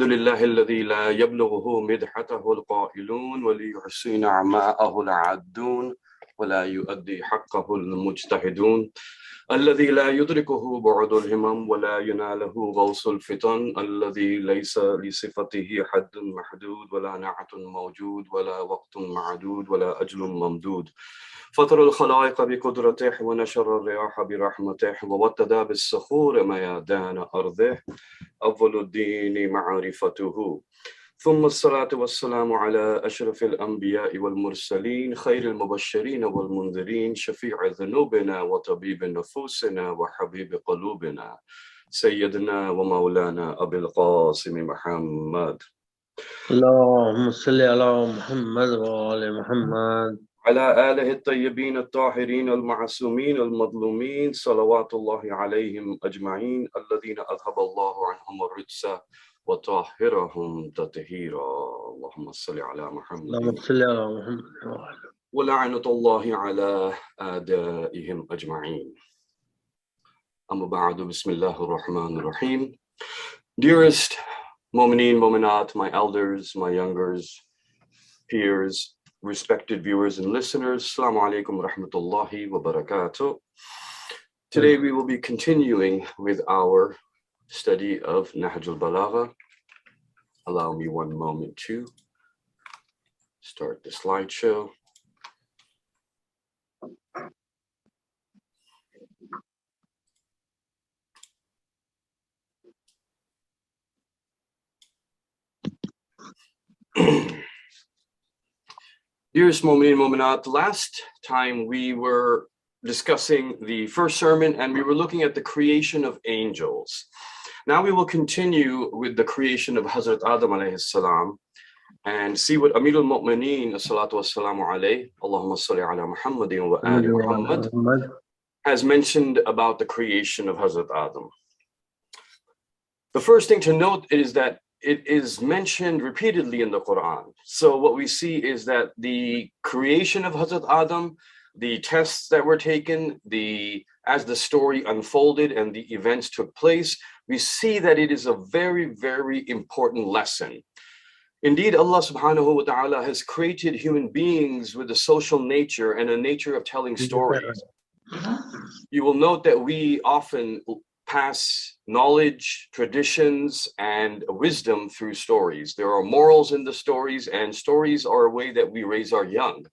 الحمد لله الذي لا يبلغه مدحته القائلون وليحسن عماءه العادون ولا يؤدي حقه المجتهدون الذي لا يدركه بعد الهمم ولا يناله غوص الفتن الذي ليس لصفته حد محدود ولا نعت موجود ولا وقت معدود ولا أجل ممدود فطر الخلائق بقدرته ونشر الرياح برحمته ووتد بالصخور ميادان أرضه أول الدين معرفته ثم الصلاة والسلام على أشرف الأنبياء والمرسلين خير المبشرين والمنذرين شفيع ذنوبنا وطبيب نفوسنا وحبيب قلوبنا سيدنا ومولانا أبي القاسم محمد اللهم صل على محمد وآل محمد على آله الطيبين الطاهرين المعصومين المظلومين صلوات الله عليهم أجمعين الذين أذهب الله عنهم الرجس وطهرهم تطهيرا اللهم صل على محمد اللهم صل على محمد ولعنة الله على أعدائهم أجمعين أما بعد بسم الله الرحمن الرحيم. Dearest Momineen, Mominat, my elders, my youngers, peers, respected viewers and listeners, Assalamu alaikum wa rahmatullahi wa barakatuh. Today we will be continuing with our study of Nahjul Balagah. Allow me one moment to start the slideshow. Dearest Momineen Mominat, last time we were discussing the first sermon and we were looking at the creation of angels. Now we will continue with the creation of Hazrat Adam alayhi salam and see what Amir al-Mu'mineen as-salatu was-salamu alayhi, Allahumma salli ala Muhammadin wa ali Muhammad, has mentioned about the creation of Hazrat Adam. The first thing to note is that it is mentioned repeatedly in the Quran. So what we see is that the creation of Hazrat Adam, the tests that were taken, as the story unfolded and the events took place, we see that it is a very, very important lesson. Indeed, Allah subhanahu wa ta'ala has created human beings with a social nature and a nature of telling stories. You will note that we often pass knowledge, traditions, and wisdom through stories. There are morals in the stories, and stories are a way that we raise our young.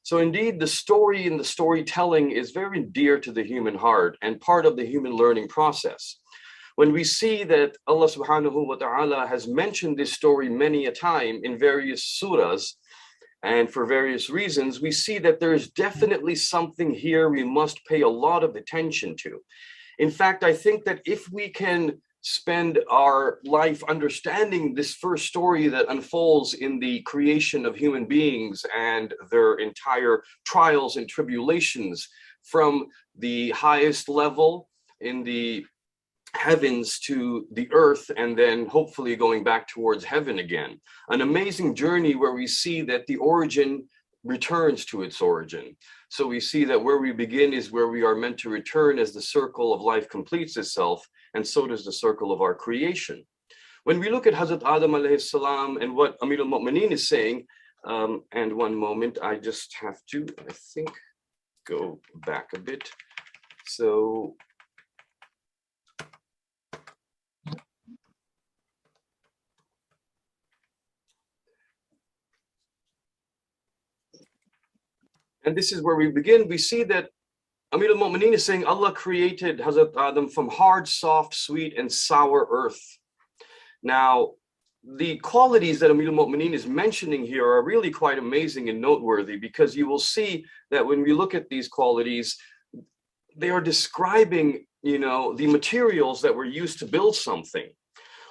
So indeed, the story and the storytelling is very dear to the human heart and part of the human learning process. When we see that Allah subhanahu wa ta'ala has mentioned this story many a time in various surahs, and for various reasons, we see that there is definitely something here we must pay a lot of attention to. In fact, I think that if we can spend our life understanding this first story that unfolds in the creation of human beings and their entire trials and tribulations from the highest level in the heavens to the earth, and then hopefully going back towards heaven again. An amazing journey where we see that the origin returns to its origin. So we see that where we begin is where we are meant to return as the circle of life completes itself, and so does the circle of our creation. When we look at Hazrat Adam alayhi salam and what Amir al-Mu'mineen is saying, and one moment, I just have to, I think, go back a bit. So, and this is where we begin. We see that Amir al-Mu'mineen is saying Allah created Hazrat Adam from hard, soft, sweet, and sour earth. Now, the qualities that Amir al-Mu'mineen is mentioning here are really quite amazing and noteworthy, because you will see that when we look at these qualities, they are describing, the materials that were used to build something.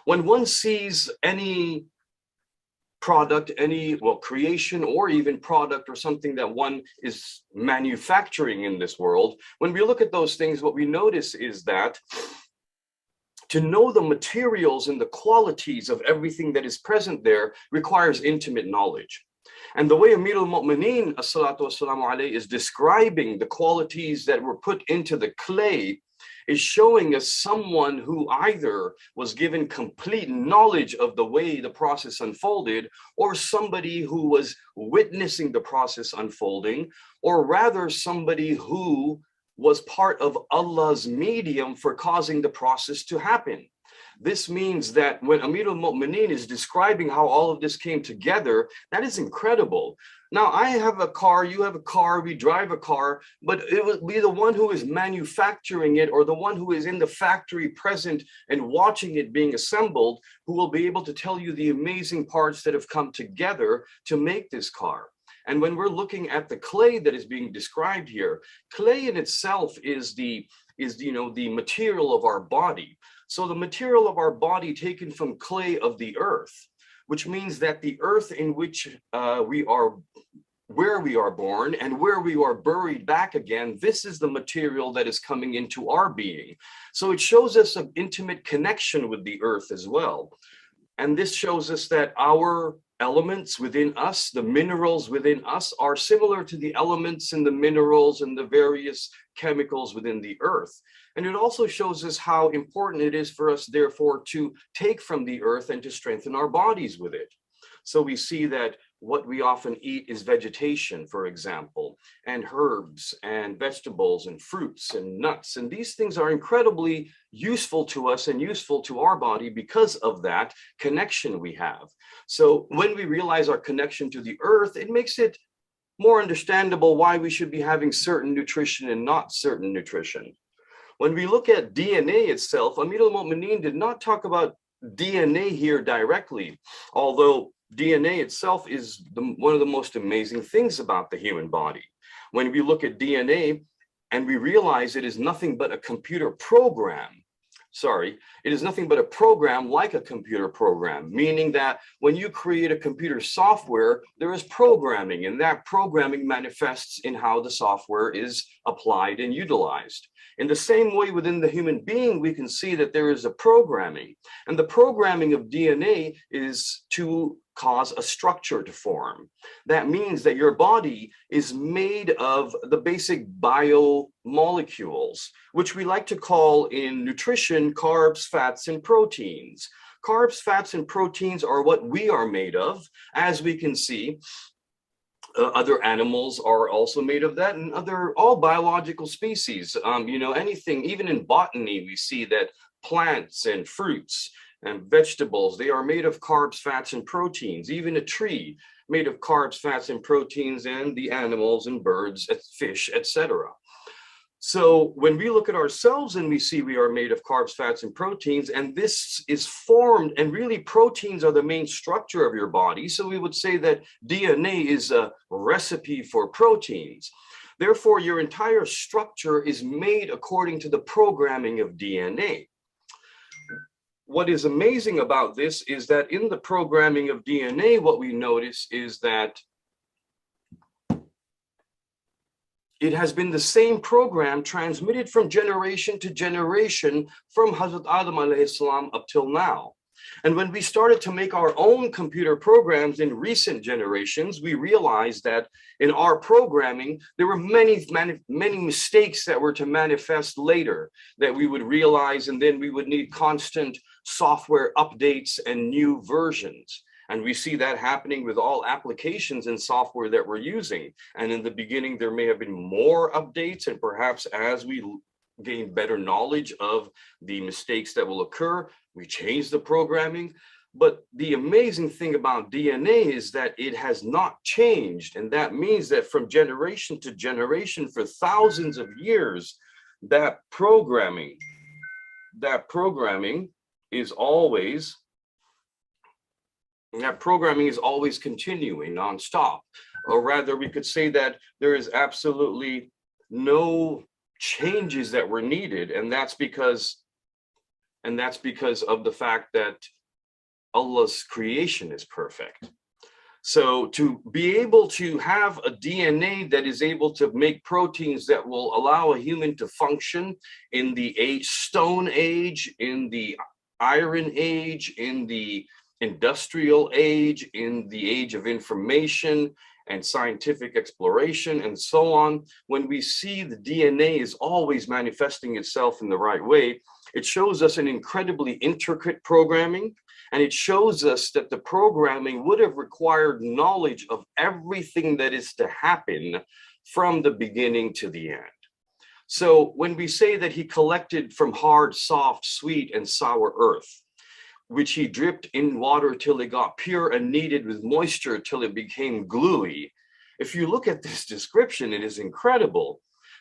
When one sees any product, creation or even product or something that one is manufacturing in this world, when we look at those things, what we notice is that to know the materials and the qualities of everything that is present there requires intimate knowledge. And the way Amir al-Mu'mineen as-salatu was-salamu alayhi is describing the qualities that were put into the clay is showing us someone who either was given complete knowledge of the way the process unfolded, or somebody who was witnessing the process unfolding, or rather somebody who was part of Allah's medium for causing the process to happen. This means that when Amir al-Mu'mineen is describing how all of this came together, that is incredible. Now, I have a car, you have a car, we drive a car, but it would be the one who is manufacturing it or the one who is in the factory present and watching it being assembled who will be able to tell you the amazing parts that have come together to make this car. And when we're looking at the clay that is being described here, clay in itself is the material of our body. So the material of our body taken from clay of the earth, which means that the earth in which we are, where we are born and where we are buried back again, this is the material that is coming into our being. So it shows us an intimate connection with the earth as well. And this shows us that our elements within us, the minerals within us, are similar to the elements and the minerals and the various chemicals within the earth. And it also shows us how important it is for us, therefore, to take from the earth and to strengthen our bodies with it. So we see that what we often eat is vegetation, for example, and herbs and vegetables and fruits and nuts. And these things are incredibly useful to us and useful to our body because of that connection we have. So when we realize our connection to the earth, it makes it more understandable why we should be having certain nutrition and not certain nutrition. When we look at DNA itself, Amir al-Mu'mineen did not talk about DNA here directly, although DNA itself is one of the most amazing things about the human body. When we look at DNA and we realize it is nothing but a computer program, it is nothing but a program like a computer program, meaning that when you create a computer software, there is programming, and that programming manifests in how the software is applied and utilized. In the same way, within the human being, we can see that there is a programming, and the programming of DNA is to cause a structure to form. That means that your body is made of the basic biomolecules, which we like to call in nutrition carbs, fats, and proteins. Carbs, fats, and proteins are what we are made of. As we can see, other animals are also made of that, and all biological species. Anything, even in botany, we see that plants and fruits and vegetables, they are made of carbs, fats, and proteins. Even a tree made of carbs, fats, and proteins, and the animals and birds, fish, etc. So when we look at ourselves and we see we are made of carbs, fats, and proteins, and this is formed, and really proteins are the main structure of your body. So we would say that DNA is a recipe for proteins. Therefore, your entire structure is made according to the programming of DNA. What is amazing about this is that in the programming of DNA, what we notice is that it has been the same program transmitted from generation to generation from Hazrat Adam alayhi salam up till now. And when we started to make our own computer programs in recent generations, we realized that in our programming, there were many mistakes that were to manifest later that we would realize, and then we would need constant software updates and new versions. And we see that happening with all applications and software that we're using. And in the beginning, there may have been more updates, and perhaps as we gain better knowledge of the mistakes that will occur, we change the programming. But the amazing thing about DNA is that it has not changed. And that means that from generation to generation for thousands of years, that programming is always continuing nonstop. Or rather, we could say that there is absolutely no changes that were needed, and that's because of the fact that Allah's creation is perfect. So to be able to have a DNA that is able to make proteins that will allow a human to function in the Stone Age, in the Iron Age, in the Industrial Age, in the age of information, and scientific exploration and so on, when we see the DNA is always manifesting itself in the right way, it shows us an incredibly intricate programming, and it shows us that the programming would have required knowledge of everything that is to happen from the beginning to the end. So when we say that he collected from hard, soft, sweet, and sour earth, which he dripped in water till it got pure and kneaded with moisture till it became gluey. If you look at this description, it is incredible.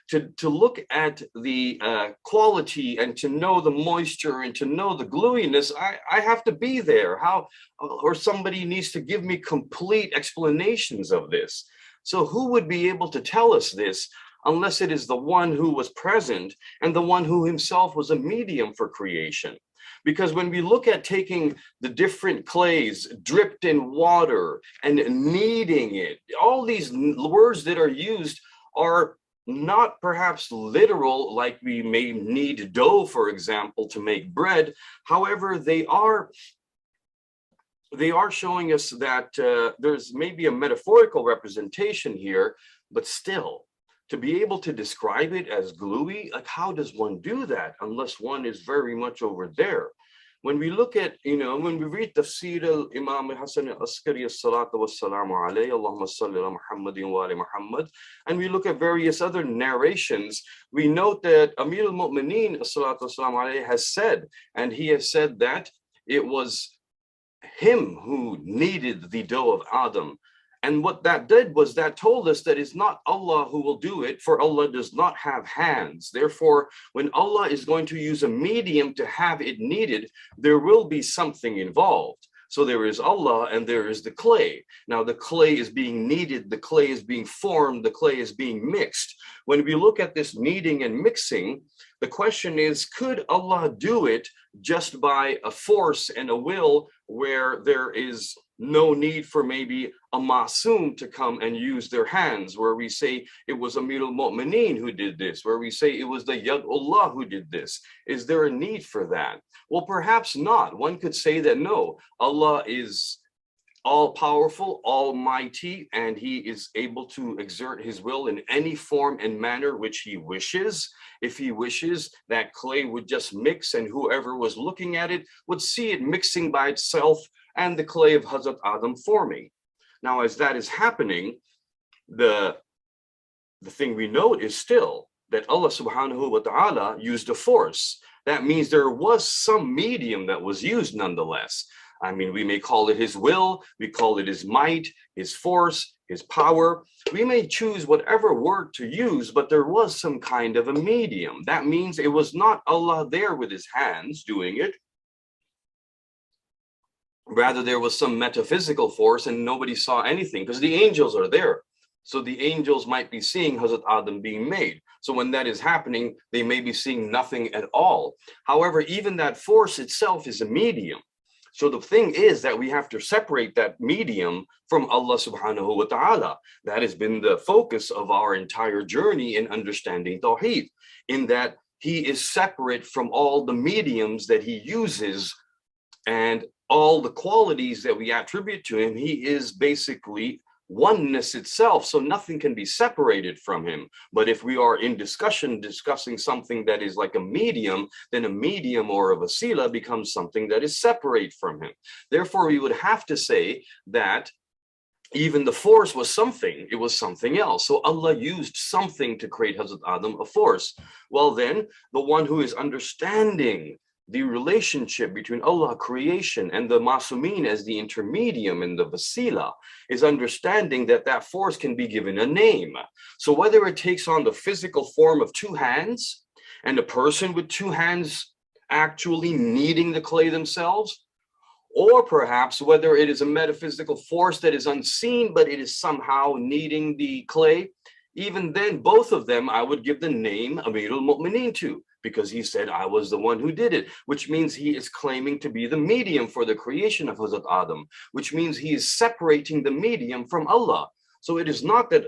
To look at the quality and to know the moisture and to know the gluiness, I have to be there. How, or somebody needs to give me complete explanations of this. So who would be able to tell us this unless it is the one who was present and the one who himself was a medium for creation? Because when we look at taking the different clays dripped in water and kneading it, all these words that are used are not perhaps literal, like we may need dough, for example, to make bread. However, they are showing us that there's maybe a metaphorical representation here, but still, to be able to describe it as gluey, like how does one do that unless one is very much over there? When we look at, when we read Tafsir al-Imam Hassan al-Askari as-salatu was-salamu alayhi, Allahumma salli ala Muhammadin wa ali Muhammad, and we look at various other narrations, we note that Amir al-Mu'mineen as-salatu was-salamu alayhi has said, and he has said that it was him who kneaded the dough of Adam. And what that did was that told us that it's not Allah who will do it, for Allah does not have hands. Therefore, when Allah is going to use a medium to have it kneaded, there will be something involved. So there is Allah and there is the clay. Now the clay is being kneaded, the clay is being formed, the clay is being mixed. When we look at this kneading and mixing, the question is, could Allah do it just by a force and a will where there is no need for maybe a masoom to come and use their hands, where we say it was Amir al-Mu'mineen who did this, where we say it was the Yadullah who did this? Is there a need for that? Well, perhaps not. One could say that no, Allah is all-powerful, almighty, and he is able to exert his will in any form and manner which he wishes. If he wishes, that clay would just mix, and whoever was looking at it would see it mixing by itself and the clay of Hazrat Adam forming. Now, as that is happening, the thing we note is still that Allah subhanahu wa ta'ala used a force. That means there was some medium that was used nonetheless. I mean, we may call it his will, we call it his might, his force, his power. We may choose whatever word to use, but there was some kind of a medium. That means it was not Allah there with his hands doing it. Rather, there was some metaphysical force and nobody saw anything, because the angels are there. So the angels might be seeing Hazrat Adam being made. So when that is happening, they may be seeing nothing at all. However, even that force itself is a medium. So the thing is that we have to separate that medium from Allah subhanahu wa ta'ala. That has been the focus of our entire journey in understanding Tawheed, in that he is separate from all the mediums that he uses and all the qualities that we attribute to him. He is basically oneness itself, so nothing can be separated from him. But if we are in discussing something that is like a medium, then a medium or a wasila becomes something that is separate from him. Therefore, we would have to say that even the force was something, it was something else. So Allah used something to create Hazrat Adam, a force. Well then, the one who is understanding the relationship between Allah, creation, and the Masumeen as the intermedium and the Vasila is understanding that that force can be given a name. So whether it takes on the physical form of two hands and a person with two hands actually kneading the clay themselves, or perhaps whether it is a metaphysical force that is unseen, but it is somehow kneading the clay, even then, both of them, I would give the name Amir al-Mu'mineen to, because he said, I was the one who did it, which means he is claiming to be the medium for the creation of Hazrat Adam, which means he is separating the medium from Allah. So it is not that,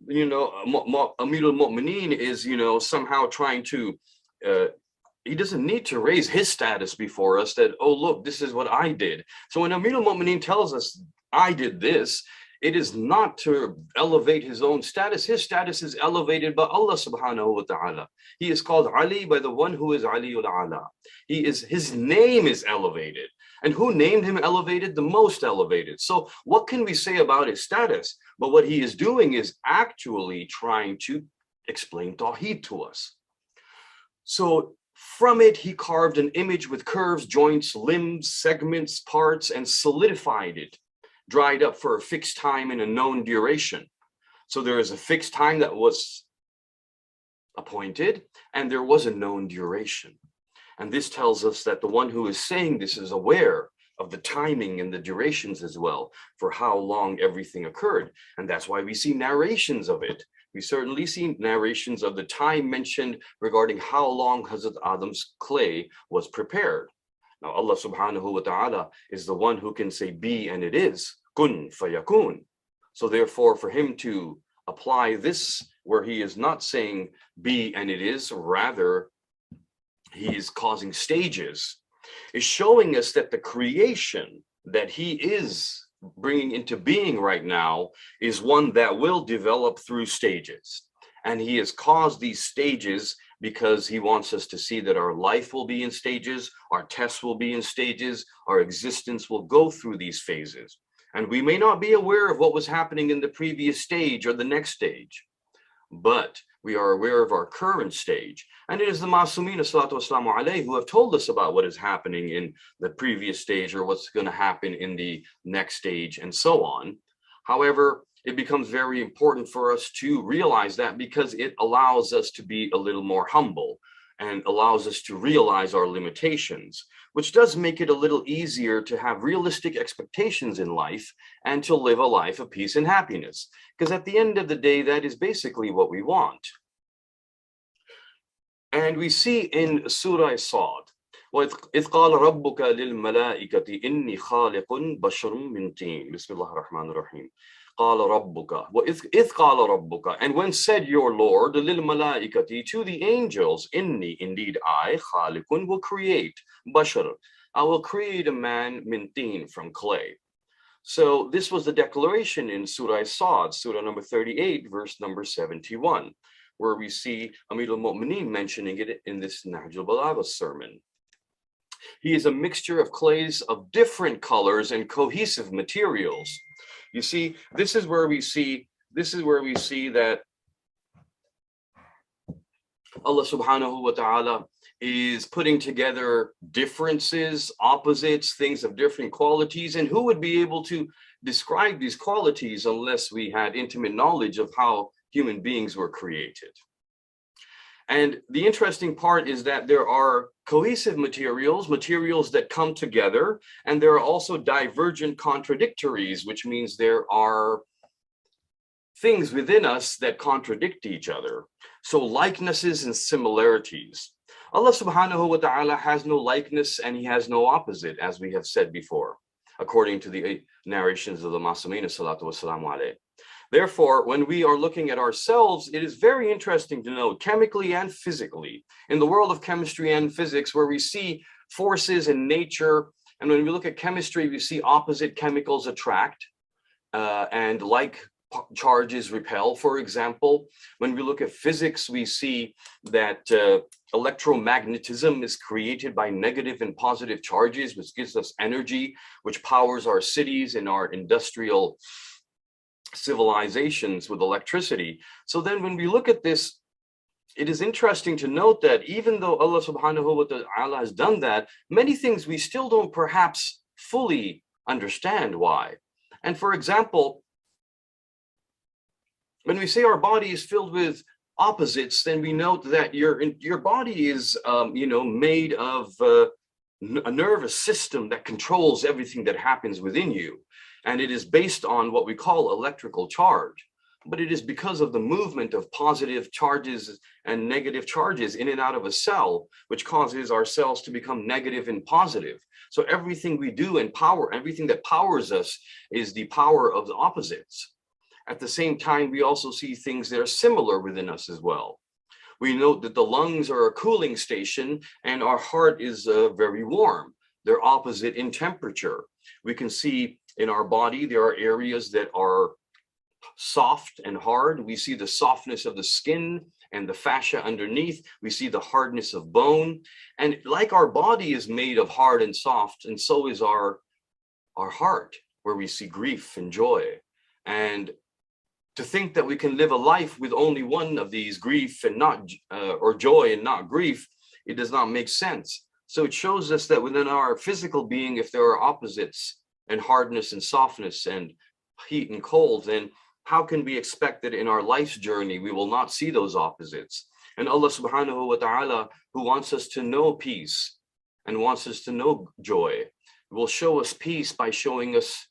Amir al-Mu'mineen is, somehow trying to, he doesn't need to raise his status before us that, oh, look, this is what I did. So when Amir al-Mu'mineen tells us, I did this, it is not to elevate his own status. His status is elevated by Allah subhanahu wa ta'ala. He is called Ali by the one who is Aliul Ala. His name is elevated. And who named him elevated? The most elevated. So what can we say about his status? But what he is doing is actually trying to explain Tawheed to us. So from it, he carved an image with curves, joints, limbs, segments, parts, and solidified it, dried up for a fixed time in a known duration. So there is a fixed time that was appointed, and there was a known duration. And this tells us that the one who is saying this is aware of the timing and the durations as well for how long everything occurred. And that's why we see narrations of it. We certainly see narrations of the time mentioned regarding how long Hazrat Adam's clay was prepared. Now, Allah subhanahu wa ta'ala is the one who can say be and it is, kun fayakun. So therefore, for him to apply this where he is not saying be and it is, rather he is causing stages, is showing us that the creation that he is bringing into being right now is one that will develop through stages. And he has caused these stages because he wants us to see that our life will be in stages, our tests will be in stages, our existence will go through these phases. And we may not be aware of what was happening in the previous stage or the next stage, but we are aware of our current stage. And it is the Ma'asumin salatu wassalamu alayhi who have told us about what is happening in the previous stage or what's going to happen in the next stage and so on. However, it becomes very important for us to realize that because it allows us to be a little more humble and allows us to realize our limitations, which does make it a little easier to have realistic expectations in life and to live a life of peace and happiness. Because at the end of the day, that is basically what we want. And we see in Surah Sad, وَإِذْ قَالَ رَبُّكَ لِلْمَلَائِكَةِ إِنِّي خَالِقٌ بَشَرٌ مِّن طِينٍ بسم الله الرحمن الرحيم. قَالَ رَبُّكَ وَإِذْ قَالَ رَبُّكَ. And when said your Lord, لِلْمَلَائِكَةِ, to the angels, إِنِّي, indeed I, خَالِقٌ, will create, بَشَرٌ, I will create a man, مِن طِين, from clay. So this was the declaration in Surah Sad, Surah number 38, verse number 71, where we see Amir al-Mu'mineen mentioning it in this Nahjul Balagah sermon. He is a mixture of clays of different colors and cohesive materials. You see, this is where we see that Allah subhanahu wa ta'ala is putting together differences, opposites, things of different qualities. And who would be able to describe these qualities unless we had intimate knowledge of how human beings were created? And the interesting part is that there are cohesive materials, materials that come together, and there are also divergent contradictories, which means there are things within us that contradict each other. So likenesses and similarities. Allah subhanahu wa ta'ala has no likeness and he has no opposite, as we have said before, according to the narrations of the Ma'asumin salatu wassalamu alayhi. Therefore, when we are looking at ourselves, it is very interesting to note chemically and physically, in the world of chemistry and physics, where we see forces in nature. And when we look at chemistry, we see opposite chemicals attract and like charges repel, for example. When we look at physics, we see that electromagnetism is created by negative and positive charges, which gives us energy, which powers our cities and our industrial civilizations with electricity. So then when we look at this, it is interesting to note that even though Allah subhanahu wa ta'ala has done that, many things we still don't perhaps fully understand why. And for example, when we say our body is filled with opposites, then we note that your body is made of a nervous system that controls everything that happens within you. And it is based on what we call electrical charge. But it is because of the movement of positive charges and negative charges in and out of a cell, which causes our cells to become negative and positive. So everything we do and everything that powers us is the power of the opposites. At the same time, we also see things that are similar within us as well. We note that the lungs are a cooling station and our heart is very warm. They're opposite in temperature. We can see In our body, there are areas that are soft and hard. We see the softness of the skin and the fascia underneath. We see the hardness of bone. And like our body is made of hard and soft, and so is our heart, where we see grief and joy. And to think that we can live a life with only one of these, grief and not, or joy and not grief, it does not make sense. So it shows us that within our physical being, if there are opposites and hardness and softness and heat and cold, then how can we expect that in our life's journey, we will not see those opposites? And Allah subhanahu wa ta'ala, who wants us to know peace and wants us to know joy, will show us peace by showing us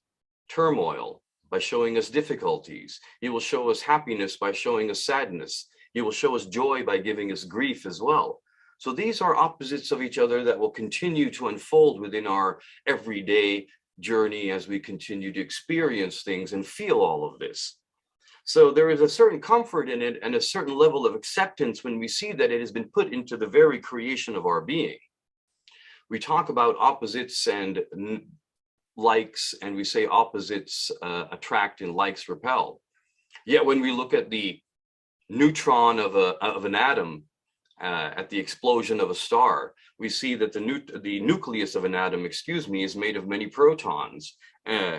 turmoil, by showing us difficulties. He will show us happiness by showing us sadness. He will show us joy by giving us grief as well. So these are opposites of each other that will continue to unfold within our everyday journey as we continue to experience things and feel all of this. So there is a certain comfort in it and a certain level of acceptance when we see that it has been put into the very creation of our being. We talk about opposites and likes, and we say opposites attract and likes repel. Yet when we look at the neutron of an atom at the explosion of a star, we see that the nucleus of an atom, is made of many protons.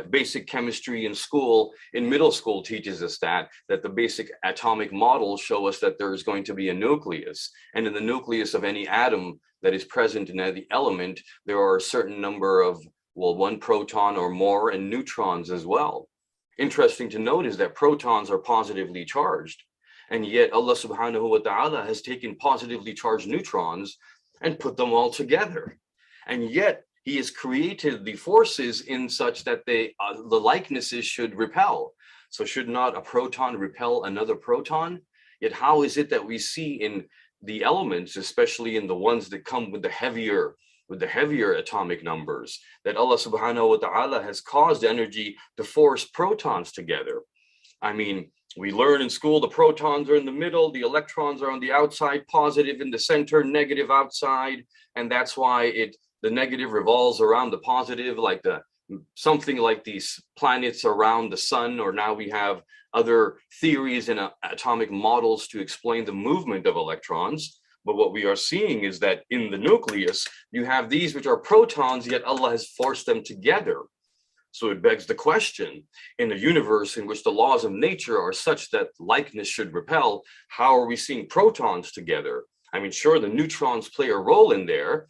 Basic chemistry in school, in middle school, teaches us that the basic atomic models show us that there is going to be a nucleus, and in the nucleus of any atom that is present in the element, there are a certain number of, well, one proton or more, and neutrons as well. Interesting to note is that protons are positively charged, and yet Allah subhanahu wa ta'ala has taken positively charged neutrons and put them all together. And yet he has created the forces in such that the likenesses should repel. So should not a proton repel another proton? Yet how is it that we see in the elements, especially in the ones that come with the heavier atomic numbers, that Allah subhanahu wa ta'ala has caused energy to force protons together? I mean, we learn in school the protons are in the middle, the electrons are on the outside, positive in the center, negative outside, and that's why the negative revolves around the positive, like something like these planets around the sun, or now we have other theories and atomic models to explain the movement of electrons. But what we are seeing is that in the nucleus, you have these which are protons, yet Allah has forced them together. So it begs the question, in a universe in which the laws of nature are such that likeness should repel, how are we seeing protons together? I mean, sure, the neutrons play a role in there,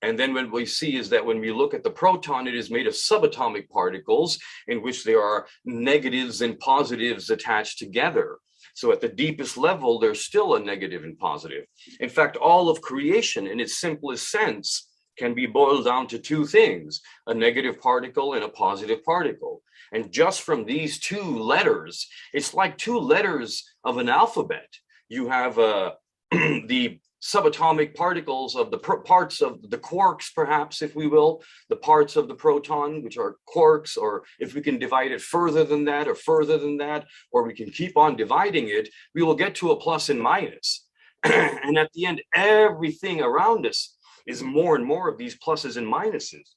and then what we see is that when we look at the proton, it is made of subatomic particles in which there are negatives and positives attached together. So at the deepest level, there's still a negative and positive. In fact, all of creation in its simplest sense can be boiled down to two things: a negative particle and a positive particle. And just from these two letters, it's like two letters of an alphabet. You have the subatomic particles of the parts of the quarks, perhaps, if we will, the parts of the proton, which are quarks, or if we can divide it further than that, or we can keep on dividing it, we will get to a plus and minus. And at the end, everything around us is more and more of these pluses and minuses.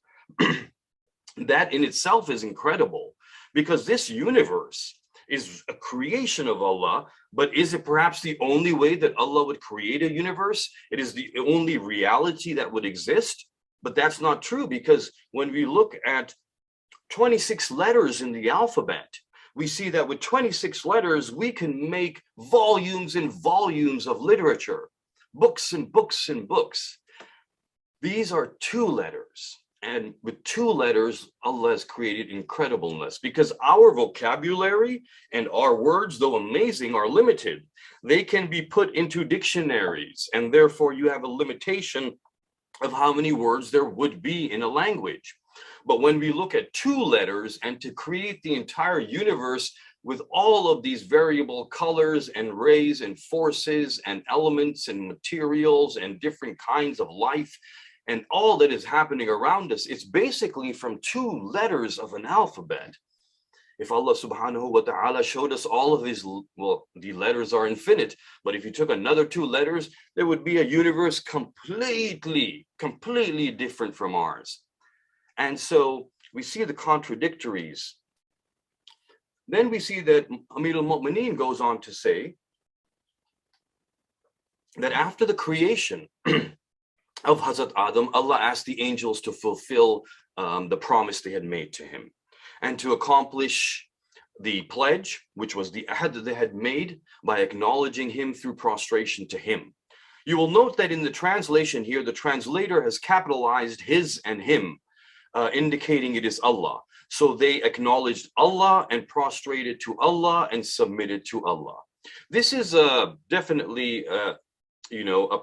That in itself is incredible, because this universe is a creation of Allah, but is it perhaps the only way that Allah would create a universe? It is the only reality that would exist? But that's not true, because when we look at 26 letters in the alphabet, we see that with 26 letters, we can make volumes and volumes of literature, books and books and books. These are two letters. And with two letters, Allah has created incredibleness, because our vocabulary and our words, though amazing, are limited. They can be put into dictionaries, and therefore you have a limitation of how many words there would be in a language. But when we look at two letters, and to create the entire universe with all of these variable colors and rays and forces and elements and materials and different kinds of life, and all that is happening around us, it's basically from two letters of an alphabet. If Allah subhanahu wa ta'ala showed us all of his, well, the letters are infinite, but if you took another two letters, there would be a universe completely different from ours. And so we see the contradictories. Then we see that Amir al-Mu'mineen goes on to say that after the creation of Hazrat Adam, Allah asked the angels to fulfill the promise they had made to him and to accomplish the pledge, which was the ahad that they had made by acknowledging him through prostration to him. You will note that in the translation here, the translator has capitalized his and him, indicating it is Allah. So they acknowledged Allah and prostrated to Allah and submitted to Allah. This is definitely a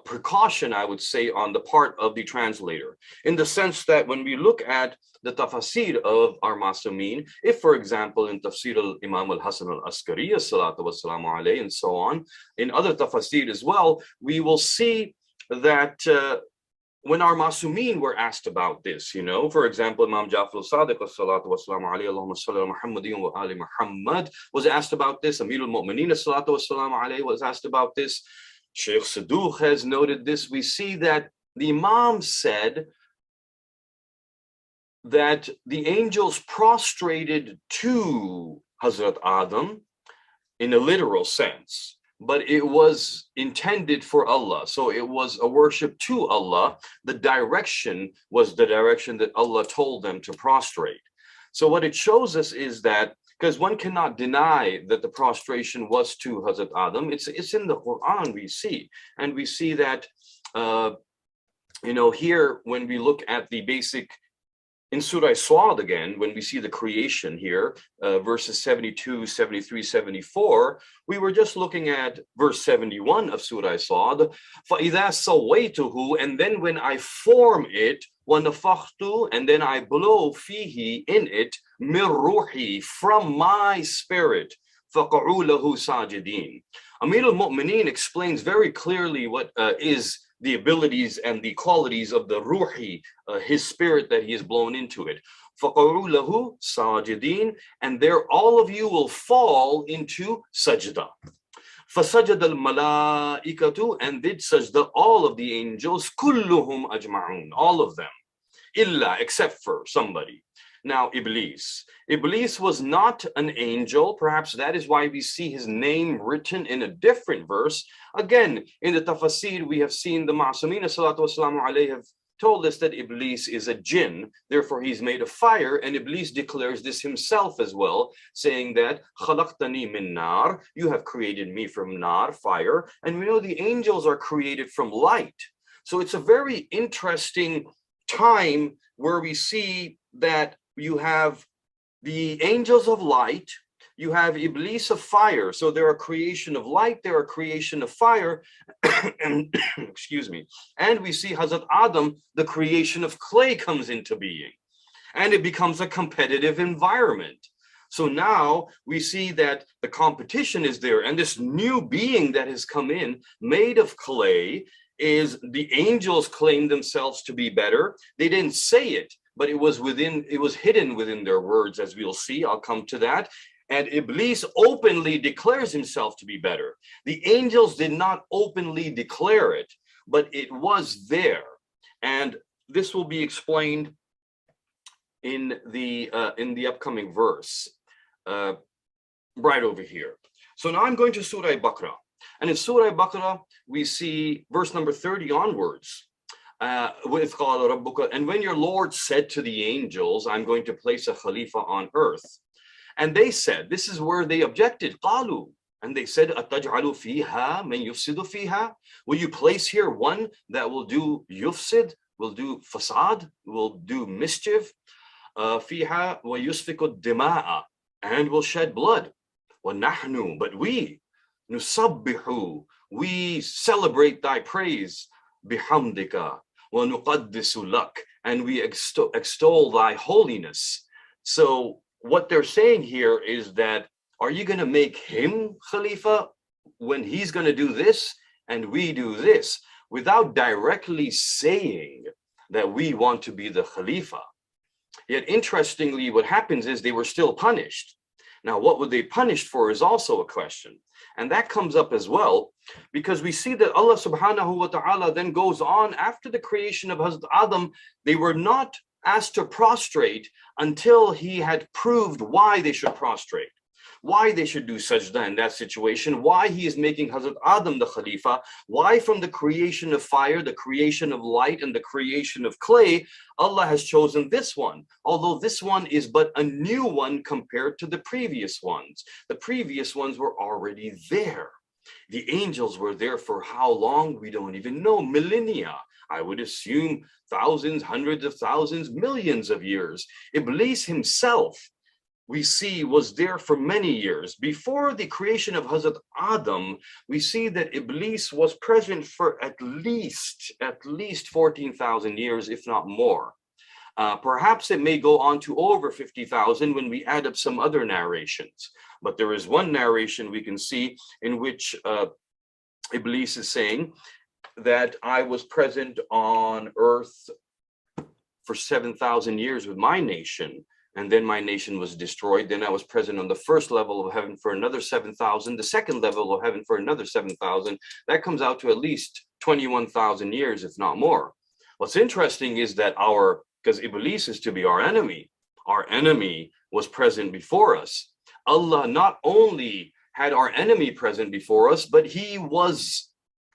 precaution, I would say, on the part of the translator, in the sense that when we look at the tafsir of our Masumeen, if, for example, in Tafsir al-Imam al-Hasan al-Askari, salatu wassalamu alayhi, and so on, in other tafsir as well, we will see that when our Masumeen were asked about this, for example, Imam Jafar al-Sadiq, salatu wassalamu alayhi, Allahumma salli ala Muhammadin wa ali Muhammad, was asked about this. Amir al-Mu'mineen, salatu wassalamu alayhi, was asked about this. Sheikh Saduq has noted this. We see that the Imam said that the angels prostrated to Hazrat Adam in a literal sense, but it was intended for Allah. So it was a worship to Allah. The direction was the direction that Allah told them to prostrate. So what it shows us is that, because one cannot deny that the prostration was to Hazrat Adam, it's in the Quran we see. And we see that, here when we look at the basic, in Surah Swad again, when we see the creation here, verses 72, 73, 74, we were just looking at verse 71 of Surah Swad. فَإِذَا سَوَّيْتُهُ, and then when I form it, وَنَفَخْتُ, and then I blow fihi, in it, مِن رُوحِي, from my spirit, فَقَعُوا لَهُ سَاجِدِينَ. Amir al-Mu'mineen explains very clearly what is the abilities and the qualities of the ruhi, his spirit that he has blown into it. فَقَعُوا لَهُ سَاجِدِينَ, and there all of you will fall into sajda. فَسَجَدَ الْمَلَائِكَةُ, and did sajda all of the angels, كُلُّهُمْ أَجْمَعُونَ, all of them, illa, except for somebody. Now, Iblis. Iblis was not an angel. Perhaps that is why we see his name written in a different verse. Again, in the tafsir, we have seen the Ma'asumeen salatu wassalamu alayhi have told us that Iblis is a jinn, therefore he's made of fire, and Iblis declares this himself as well, saying that khalaqtani min nar, you have created me from nar, fire, and we know the angels are created from light. So it's a very interesting time where we see that you have the angels of light, you have Iblis of fire. So there are creation of light, there are creation of fire, and excuse me. And we see Hazrat Adam, the creation of clay, comes into being, and it becomes a competitive environment. So now we see that the competition is there, and this new being that has come in, made of clay, is the angels claim themselves to be better. They didn't say it, but it was hidden within their words, as we'll see. I'll come to that. And Iblis openly declares himself to be better. The angels did not openly declare it, but it was there. And this will be explained in the upcoming verse, right over here. So now I'm going to Surah Baqarah. And in Surah Baqarah, we see verse number 30 onwards. And when your Lord said to the angels, I'm going to place a Khalifa on earth. And they said, this is where they objected, قالوا, and they said, أَتَجْعَلُ فِيهَا مَنْ يُفْسِدُ فِيهَا, will you place here one that will do yufsid, will do fasad, will do mischief, فِيهَا وَيُسْفِكُ الدِّمَاءَ, and will shed blood. وَنَحْنُ, but we, نُسَبِّحُ, we celebrate thy praise, بِحَمْدِكَ وَنُقَدِّسُ لَكَ, and we extol thy holiness. So what they're saying here is that, are you going to make him Khalifa when he's going to do this and we do this, without directly saying that we want to be the Khalifa? Yet interestingly, what happens is they were still punished. Now, what were they punished for is also a question. And that comes up as well, because we see that Allah subhanahu wa ta'ala then goes on after the creation of Hazrat Adam. They were not asked to prostrate until he had proved why they should prostrate, why they should do sajda in that situation, why he is making Hazrat Adam the Khalifa, why from the creation of fire, the creation of light, and the creation of clay, Allah has chosen this one, although this one is but a new one compared to the previous ones. The previous ones were already there. The angels were there for how long? We don't even know. Millennia. I would assume thousands, hundreds of thousands, millions of years. Iblis himself, we see, was there for many years. Before the creation of Hazrat Adam, we see that Iblis was present for at least 14,000 years, if not more. Perhaps it may go on to over 50,000 when we add up some other narrations. But there is one narration we can see in which Iblis is saying that I was present on earth for 7,000 years with my nation, and then my nation was destroyed. Then I was present on the first level of heaven for another 7,000, the second level of heaven for another 7,000. That comes out to at least 21,000 years, if not more. What's interesting is that because Iblis is to be our enemy was present before us. Allah not only had our enemy present before us, but he was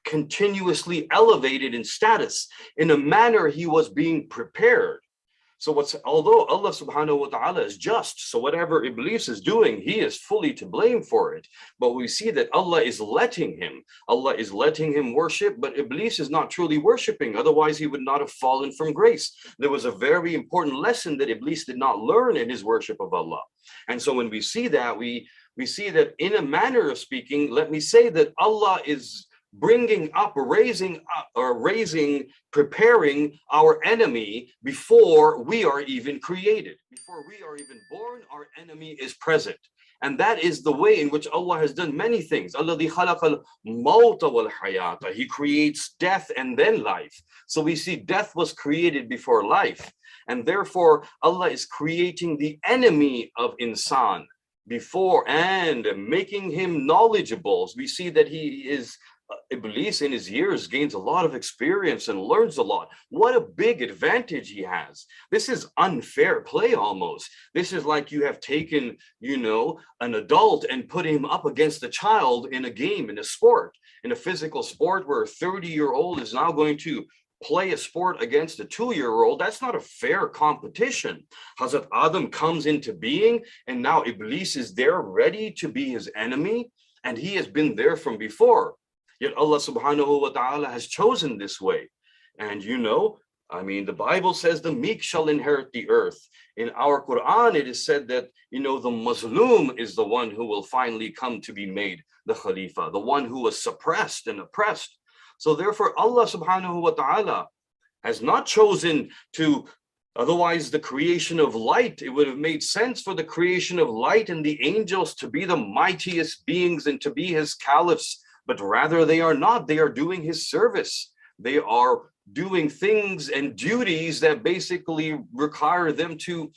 continuously elevated in status. In a manner, he was being prepared. So although Allah subhanahu wa ta'ala is just, so whatever Iblis is doing, he is fully to blame for it. But we see that Allah is letting him worship, but Iblis is not truly worshiping. Otherwise, he would not have fallen from grace. There was a very important lesson that Iblis did not learn in his worship of Allah. And so when we see that, we see that in a manner of speaking, let me say that Allah is bringing up, preparing our enemy before we are even created. Before we are even born, our enemy is present. And that is the way in which Allah has done many things. Alladhi khalaqal mawta wal hayata. He creates death and then life. So we see death was created before life. And therefore, Allah is creating the enemy of insan before and making him knowledgeable. We see that Iblis in his years gains a lot of experience and learns a lot. What a big advantage he has. This is unfair play almost. This is like you have taken, an adult and put him up against a child in a game, in a sport, in a physical sport where a 30-year-old is now going to play a sport against a 2-year-old. That's not a fair competition. Hazrat Adam comes into being and now Iblis is there ready to be his enemy, and he has been there from before. Yet Allah subhanahu wa ta'ala has chosen this way. And the Bible says the meek shall inherit the earth. In our Quran, it is said that, the Mazlum is the one who will finally come to be made the Khalifa, the one who was suppressed and oppressed. So therefore, Allah subhanahu wa ta'ala has not chosen to, otherwise the creation of light, it would have made sense for the creation of light and the angels to be the mightiest beings and to be his caliphs. But rather they are not. They are doing his service. They are doing things and duties that basically require them to,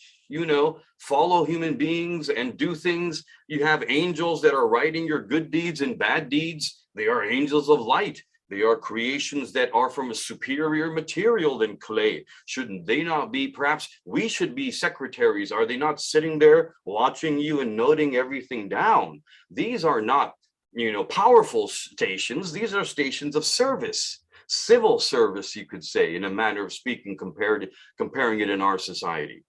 follow human beings and do things. You have angels that are writing your good deeds and bad deeds. They are angels of light. They are creations that are from a superior material than clay. Shouldn't they not be? Perhaps we should be secretaries. Are they not sitting there watching you and noting everything down? These are not powerful stations. These are stations of service, civil service, you could say, in a manner of speaking, comparing it in our society.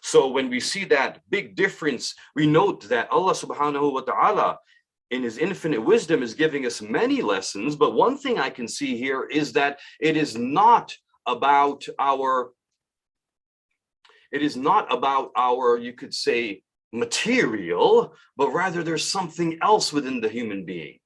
So when we see that big difference, we note that Allah subhanahu wa ta'ala, in his infinite wisdom, is giving us many lessons. But one thing I can see here is that it is not about our, you could say, material, but rather there's something else within the human being.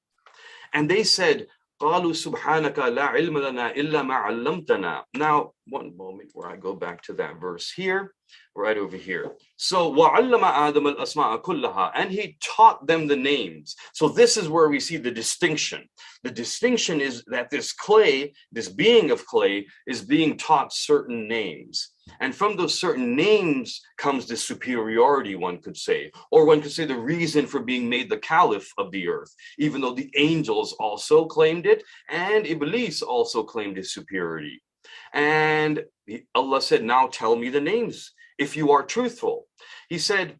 And they said, قالوا سبحانك لا علم لنا إلا ما علمتنا. Now, one moment where I go back to that verse here, right over here. So, وعلم آدم الأسماء كلها, and he taught them the names. So this is where we see the distinction. The distinction is that this clay, this being of clay, is being taught certain names. And from those certain names comes the superiority, one could say, or one could say the reason for being made the caliph of the earth, even though the angels also claimed it and Iblis also claimed his superiority. And Allah said, now tell me the names if you are truthful. He said,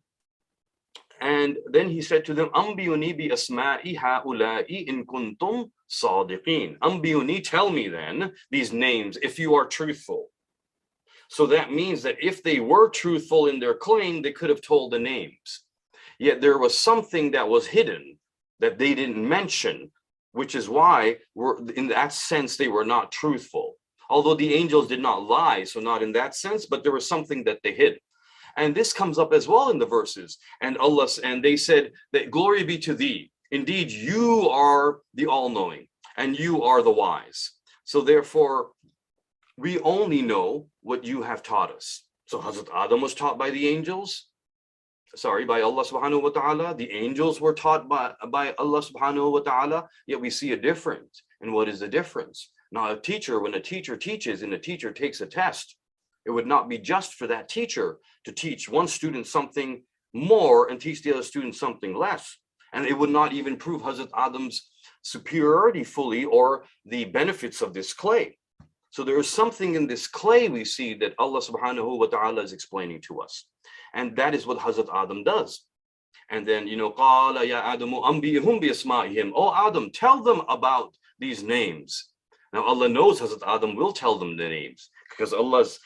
and then he said to them, Ambiyuni bi asma'i ha'ula'i in kuntum sadiqin. Ambiyuni, tell me then these names if you are truthful. So that means that if they were truthful in their claim, they could have told the names. Yet there was something that was hidden that they didn't mention, which is why in that sense they were not truthful. Although the angels did not lie, so not in that sense, but there was something that they hid. And this comes up as well in the verses. And they said that glory be to thee. Indeed, you are the all-knowing and you are the wise. So therefore, we only know what you have taught us. So Hazrat Adam was taught by the angels. Sorry, by Allah subhanahu wa ta'ala. The angels were taught by Allah subhanahu wa ta'ala. Yet we see a difference. And what is the difference? Now, when a teacher teaches and a teacher takes a test, it would not be just for that teacher to teach one student something more and teach the other student something less. And it would not even prove Hazrat Adam's superiority fully or the benefits of this clay. So there is something in this clay we see that Allah subhanahu wa ta'ala is explaining to us. And that is what Hazrat Adam does. And then, قَالَ يَا آدَمُ أَنْبِئْهُمْ بِأَسْمَائِهِمْ. Oh Adam, tell them about these names. Now Allah knows Hazrat Adam will tell them the names, because Allah's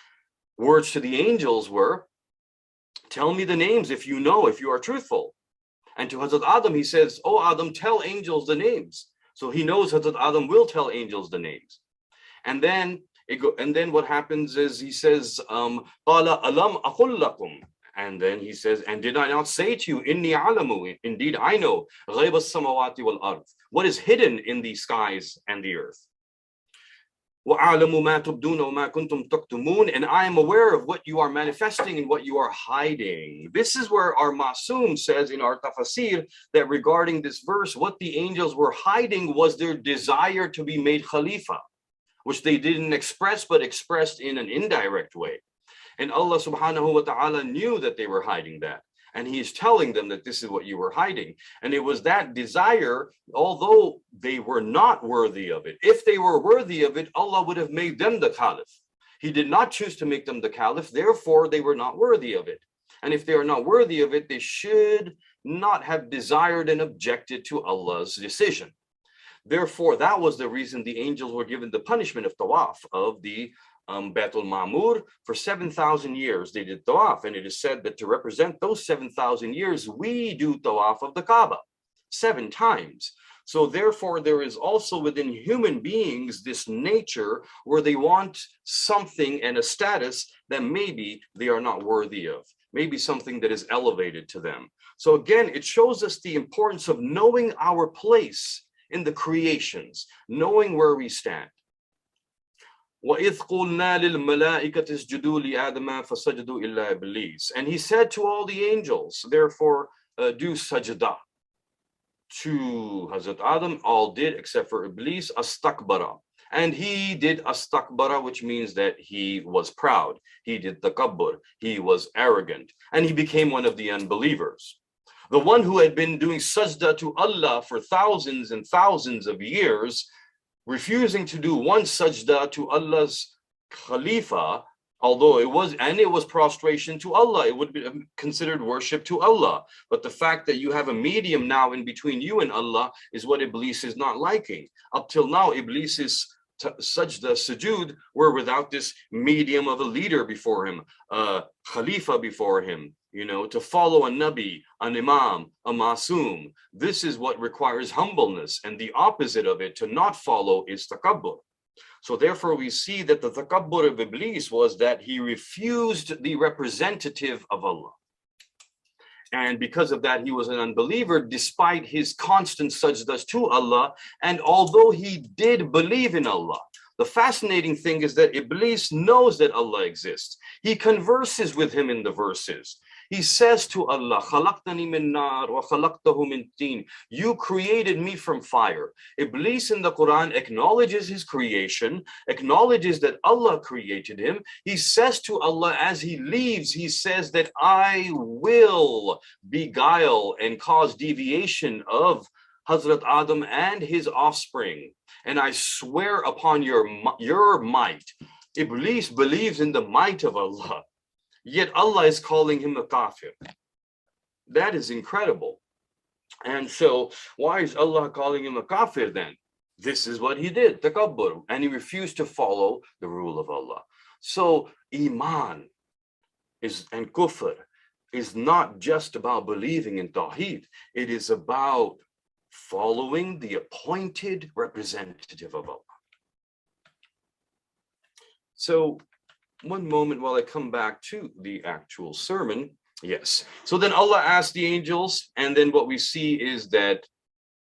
words to the angels were, tell me the names if you know, if you are truthful. And to Hazrat Adam, he says, oh Adam, tell angels the names. So he knows Hazrat Adam will tell angels the names. And then what happens is he says, قَالَ أَلَمْ أَقُلْ لَكُمْ. And then he says, and did I not say to you, إِنِّي عَلَمُ, indeed I know, غَيْبَ السَّمَوَاتِ وَالْأَرْضِ, what is hidden in the skies and the earth. وَأَعْلَمُ مَا تُبْدُونَ وَمَا كُنْتُمْ تَكْتُمُونَ, and I am aware of what you are manifesting and what you are hiding. This is where our Masum says in our tafsir that regarding this verse, what the angels were hiding was their desire to be made Khalifa, which they didn't express, but expressed in an indirect way. And Allah subhanahu wa ta'ala knew that they were hiding that. And he is telling them that this is what you were hiding. And it was that desire, although they were not worthy of it. If they were worthy of it, Allah would have made them the caliph. He did not choose to make them the caliph, therefore they were not worthy of it. And if they are not worthy of it, they should not have desired and objected to Allah's decision. Therefore, that was the reason the angels were given the punishment of tawaf, of the Baitul Ma'mur. For 7,000 years they did tawaf, and it is said that to represent those 7,000 years, we do tawaf of the Kaaba 7 times. So therefore, there is also within human beings this nature where they want something and a status that maybe they are not worthy of, maybe something that is elevated to them. So again, it shows us the importance of knowing our place in the creations, knowing where we stand. وَإِذْ قُلْنَا لِلْمَلَائِكَةِ اسْجُدُوا لِآدَمَ فَسَجَدُوا إِلَّا إِبْلِيسَ. And he said to all the angels, therefore do sajda to Hazrat Adam. All did except for Iblis, astakbara. And he did astakbara, which means that he was proud. He did takabbur. He was arrogant. And he became one of the unbelievers. The one who had been doing sajda to Allah for thousands and thousands of years, refusing to do one sajda to Allah's Khalifa, although it was prostration to Allah, it would be considered worship to Allah. But the fact that you have a medium now in between you and Allah is what Iblis is not liking. Up till now, Iblis's sajda, sujood, were without this medium of a leader before him, a Khalifa before him. To follow a Nabi, an Imam, a Masum. This is what requires humbleness, and the opposite of it, to not follow, is takabbur. So therefore we see that the takabbur of Iblis was that he refused the representative of Allah. And because of that, he was an unbeliever despite his constant sajdas to Allah, and although he did believe in Allah. The fascinating thing is that Iblis knows that Allah exists. He converses with him in the verses. He says to Allah, "Khalaqtani min nar wa khalaqtahu min tin." You created me from fire. Iblis in the Quran acknowledges his creation, acknowledges that Allah created him. He says to Allah as he leaves, he says that I will beguile and cause deviation of Hazrat Adam and his offspring. And I swear upon your might Iblis believes in the might of Allah, yet Allah is calling him a kafir. That is incredible. And so why is Allah calling him a kafir then? This is what he did, takabbur, and he refused to follow the rule of Allah. So iman and kufr is not just about believing in tawheed. It is about following the appointed representative of Allah. So one moment while I come back to the actual sermon. Yes. So then Allah asked the angels, and then what we see is that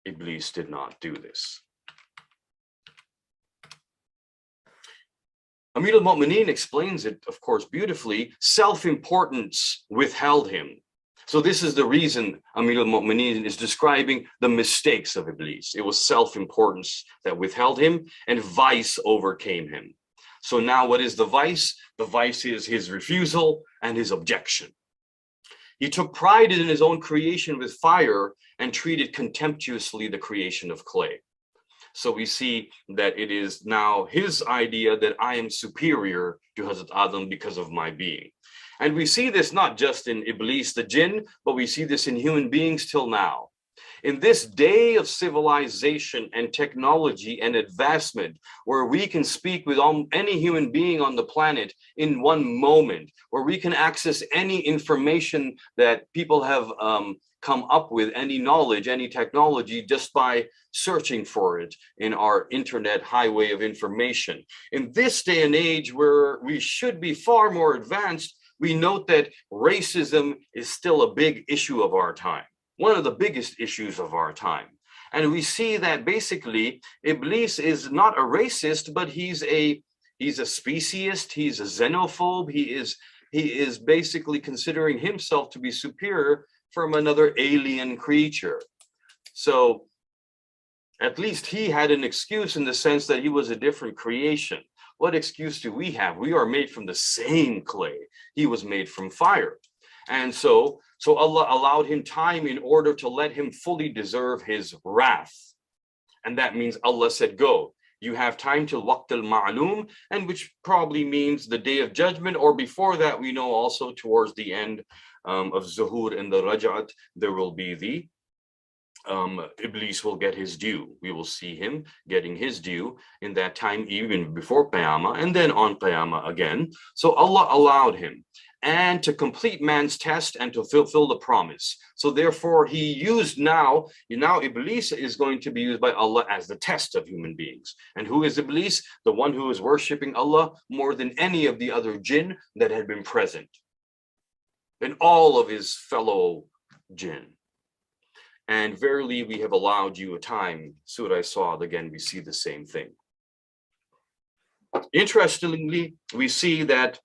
Iblis did not do this. Amir al-Mu'mineen explains it, of course, beautifully. Self-importance withheld him. So this is the reason Amir al-Mu'mineen is describing the mistakes of Iblis. It was self-importance that withheld him, and vice overcame him. So now what is the vice? The vice is his refusal and his objection. He took pride in his own creation with fire and treated contemptuously the creation of clay. So we see that it is now his idea that I am superior to Hazrat Adam because of my being. And we see this not just in Iblis, the jinn, but we see this in human beings till now. In this day of civilization and technology and advancement, where we can speak with any human being on the planet in one moment, where we can access any information that people have come up with, any knowledge, any technology, just by searching for it in our internet highway of information. In this day and age where we should be far more advanced, we note that racism is still a big issue of our time. One of the biggest issues of our time. And we see that basically Iblis is not a racist, but he's a speciesist, he's a xenophobe, he is basically considering himself to be superior from another alien creature. So at least he had an excuse in the sense that he was a different creation. What excuse do we have? We are made from the same clay. He was made from fire. And so Allah allowed him time in order to let him fully deserve his wrath. And that means Allah said, go, you have time till waqt al-ma'lum, and which probably means the day of judgment, or before that, we know also towards the end of Zuhur and the Raj'at, there will be the Iblis will get his due. We will see him getting his due in that time, even before Qiyamah, and then on Qiyamah again. So Allah allowed him, and to complete man's test and to fulfill the promise. So therefore he used now Iblis is going to be used by Allah as the test of human beings. And who is Iblis? The one who is worshiping Allah more than any of the other jinn that had been present, and all of his fellow jinn. And verily we have allowed you a time. Surah Sa'ad, again, we see the same thing. Interestingly, we see that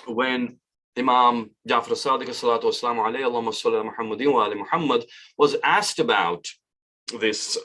when Imam Ja'far Sadiq salatu wassalamu alayhi Allahumma salli ala Muhammadin wa ali Muhammad was asked about this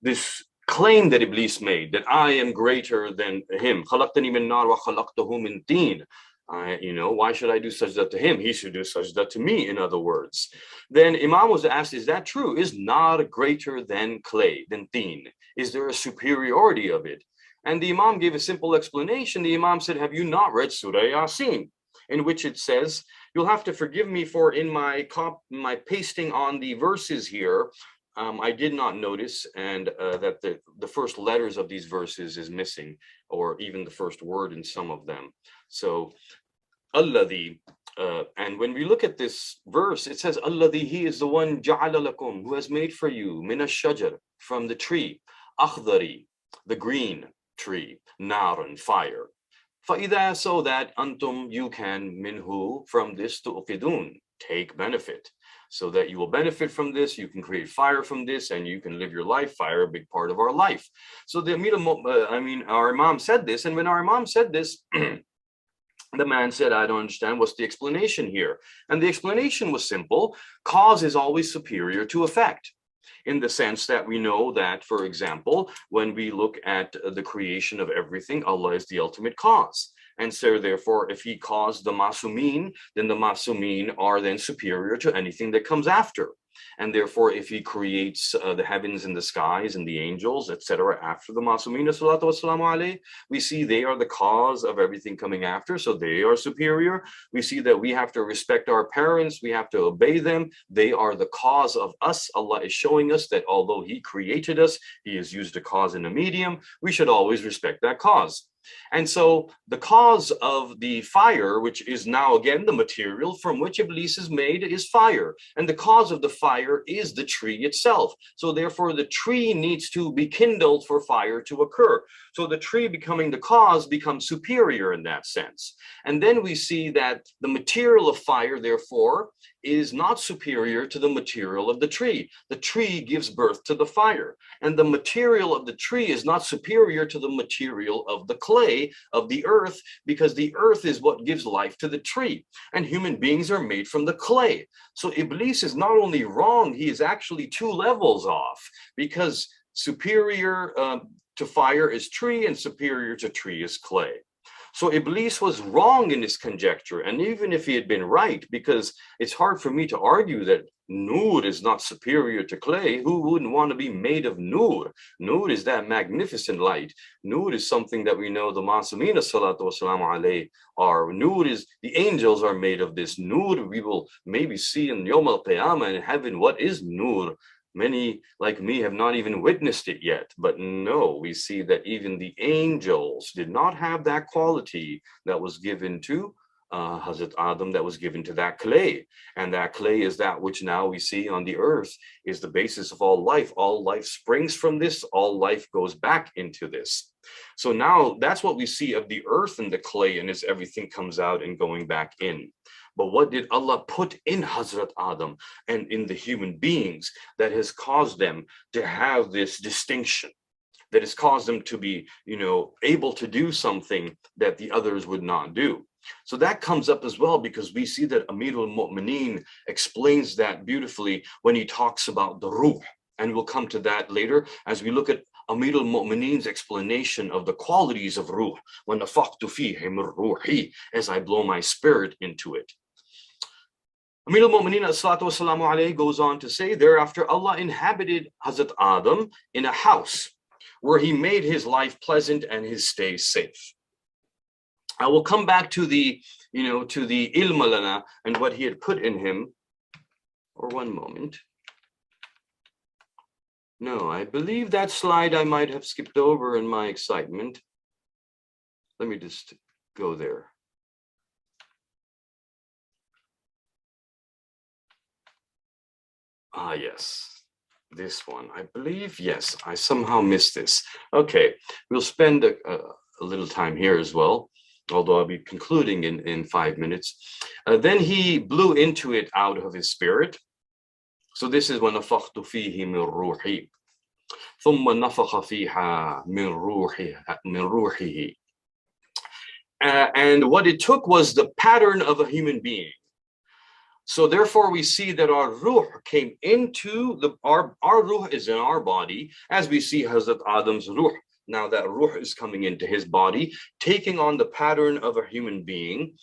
this claim that Iblis made, that I am greater than him. Khalaqtani min nar wa khalaqtahu min teen. Why should I do sajda to him? He should do sajda to me, in other words. Then Imam was asked, is that true? Is nar greater than clay, than teen? Is there a superiority of it? And the Imam gave a simple explanation. The Imam said, have you not read Surah Yasin, in which it says, you'll have to forgive me for in my pasting on the verses here, I did not notice and that the first letters of these verses is missing, or even the first word in some of them. So Alladhi, and when we look at this verse, it says Alladhi, he is the one ja'ala lakum, who has made for you min ash-shajar, from the tree, akhdari, the green tree, naran, fire. Fa'idha, so that antum, you can, minhu, from this, tu'qidun, take benefit. So that you will benefit from this, you can create fire from this, and you can live your life. Fire, a big part of our life. So our Imam said this, and when our Imam said this, the man said, I don't understand, what's the explanation here? And the explanation was simple. Cause is always superior to effect, in the sense that we know that, for example, when we look at the creation of everything, Allah is the ultimate cause. And so therefore, if he caused the Masumin, then the Masumin are then superior to anything that comes after. And therefore, if he creates the heavens and the skies and the angels, etc., after the Masumina salatu wassalamu alayhi, we see they are the cause of everything coming after, so they are superior. We see that we have to respect our parents, we have to obey them. They are the cause of us. Allah is showing us that although he created us, he has used a cause and a medium. We should always respect that cause. And so the cause of the fire, which is now again the material from which Iblis is made, is fire. And the cause of the fire is the tree itself. So therefore the tree needs to be kindled for fire to occur. So the tree becoming the cause becomes superior in that sense. And then we see that the material of fire, therefore, is not superior to the material of the tree. The tree gives birth to the fire. And the material of the tree is not superior to the material of the clay of the earth, because the earth is what gives life to the tree. And human beings are made from the clay. So Iblis is not only wrong, he is actually 2 levels off, because superior to fire is tree and superior to tree is clay. So Iblis was wrong in his conjecture, and even if he had been right, because it's hard for me to argue that Nur is not superior to clay. Who wouldn't want to be made of Nur? Nur is that magnificent light. Nur is something that we know the Masumina salatu wassalamu alayhi are. Nur is, the angels are made of this. Nur we will maybe see in Yawm al-Qiyamah in heaven. What is Nur? Many like me have not even witnessed it yet, but no, we see that even the angels did not have that quality that was given to Hazrat Adam, that was given to that clay. And that clay is that which now we see on the earth is the basis of all life. All life springs from this, all life goes back into this. So now that's what we see of the earth and the clay, and as everything comes out and going back in. But what did Allah put in Hazrat Adam and in the human beings that has caused them to have this distinction, that has caused them to be, able to do something that the others would not do? So that comes up as well, because we see that Amirul Mu'mineen explains that beautifully when he talks about the ruh. And we'll come to that later as we look at Amirul Mu'mineen's explanation of the qualities of ruh. When nafaqtu fihi min ruhi, as I blow my spirit into it. Amirul Mu'mineen as-salatu wassalamu alayhi goes on to say, thereafter Allah inhabited Hazrat Adam in a house where he made his life pleasant and his stay safe. I will come back to the, to the ilm lana and what he had put in him. Or one moment. No, I believe that slide I might have skipped over in my excitement. Let me just go there. Ah, yes, this one, I believe. Yes, I somehow missed this. Okay, we'll spend a little time here as well, although I'll be concluding in 5 minutes. Then he blew into it out of his spirit. So this is when نفخت فيه من روحي ثم نفخ فيها من روحه. And what it took was the pattern of a human being. So therefore we see that our ruh came into our ruh is in our body, as we see Hazrat Adam's ruh. Now that ruh is coming into his body, taking on the pattern of a human being.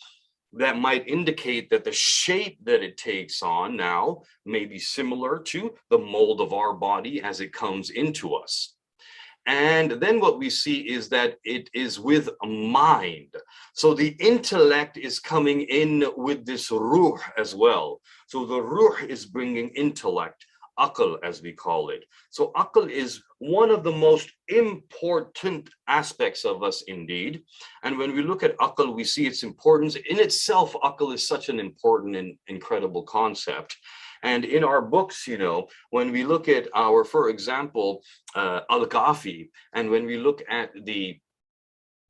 That might indicate that the shape that it takes on now may be similar to the mold of our body as it comes into us. And then what we see is that it is with a mind. So the intellect is coming in with this ruh as well. So the ruh is bringing intellect, aql as we call it. So aql is one of the most important aspects of us indeed. And when we look at aql, we see its importance. In itself, aql is such an important and incredible concept. And in our books, when we look at our, for example, Al-Ghafi, and when we look at the,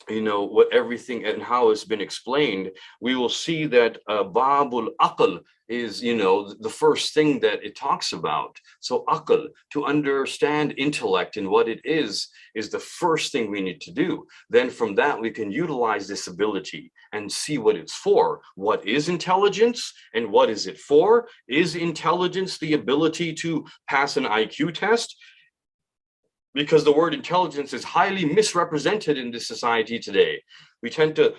what everything and how it's been explained, we will see that Babul Aql is, the first thing that it talks about. So Aql, to understand intellect and what it is the first thing we need to do. Then from that, we can utilize this ability and see what it's for. What is intelligence and what is it for? Is intelligence the ability to pass an IQ test? Because the word intelligence is highly misrepresented in this society today. We tend to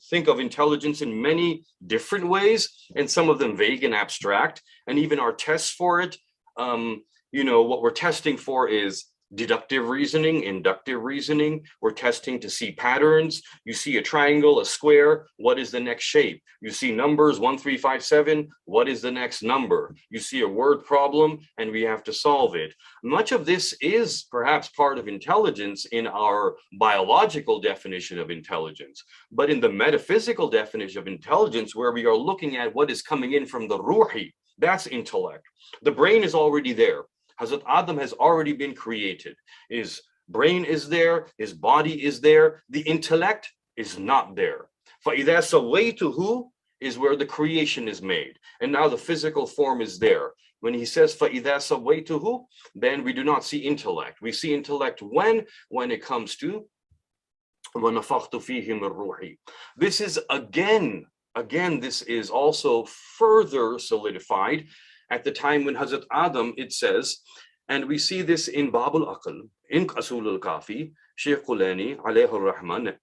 think of intelligence in many different ways, and some of them vague and abstract, and even our tests for it, what we're testing for is deductive reasoning, inductive reasoning. We're testing to see patterns. You see a triangle, a square, what is the next shape? You see numbers 1, 3, 5, 7, what is the next number? You see a word problem and we have to solve it. Much of this is perhaps part of intelligence in our biological definition of intelligence, but in the metaphysical definition of intelligence, where we are looking at what is coming in from the ruhi, that's intellect. The brain is already there. Hazrat Adam has already been created. His brain is there, his body is there, the intellect is not there. فَإِذَا سَوَّيْتُهُ is where the creation is made. And now the physical form is there. When he says فَإِذَا سَوَّيْتُهُ, then we do not see intellect. We see intellect when it comes to وَنَفَخْتُ فِيهِ مِنْ رُوحِي. This is again, this is also further solidified at the time when Hazrat Adam, it says, and we see this in Bab al-Aql, in Asul al-Kafi, Shaykh Qulani, alayhi rahman,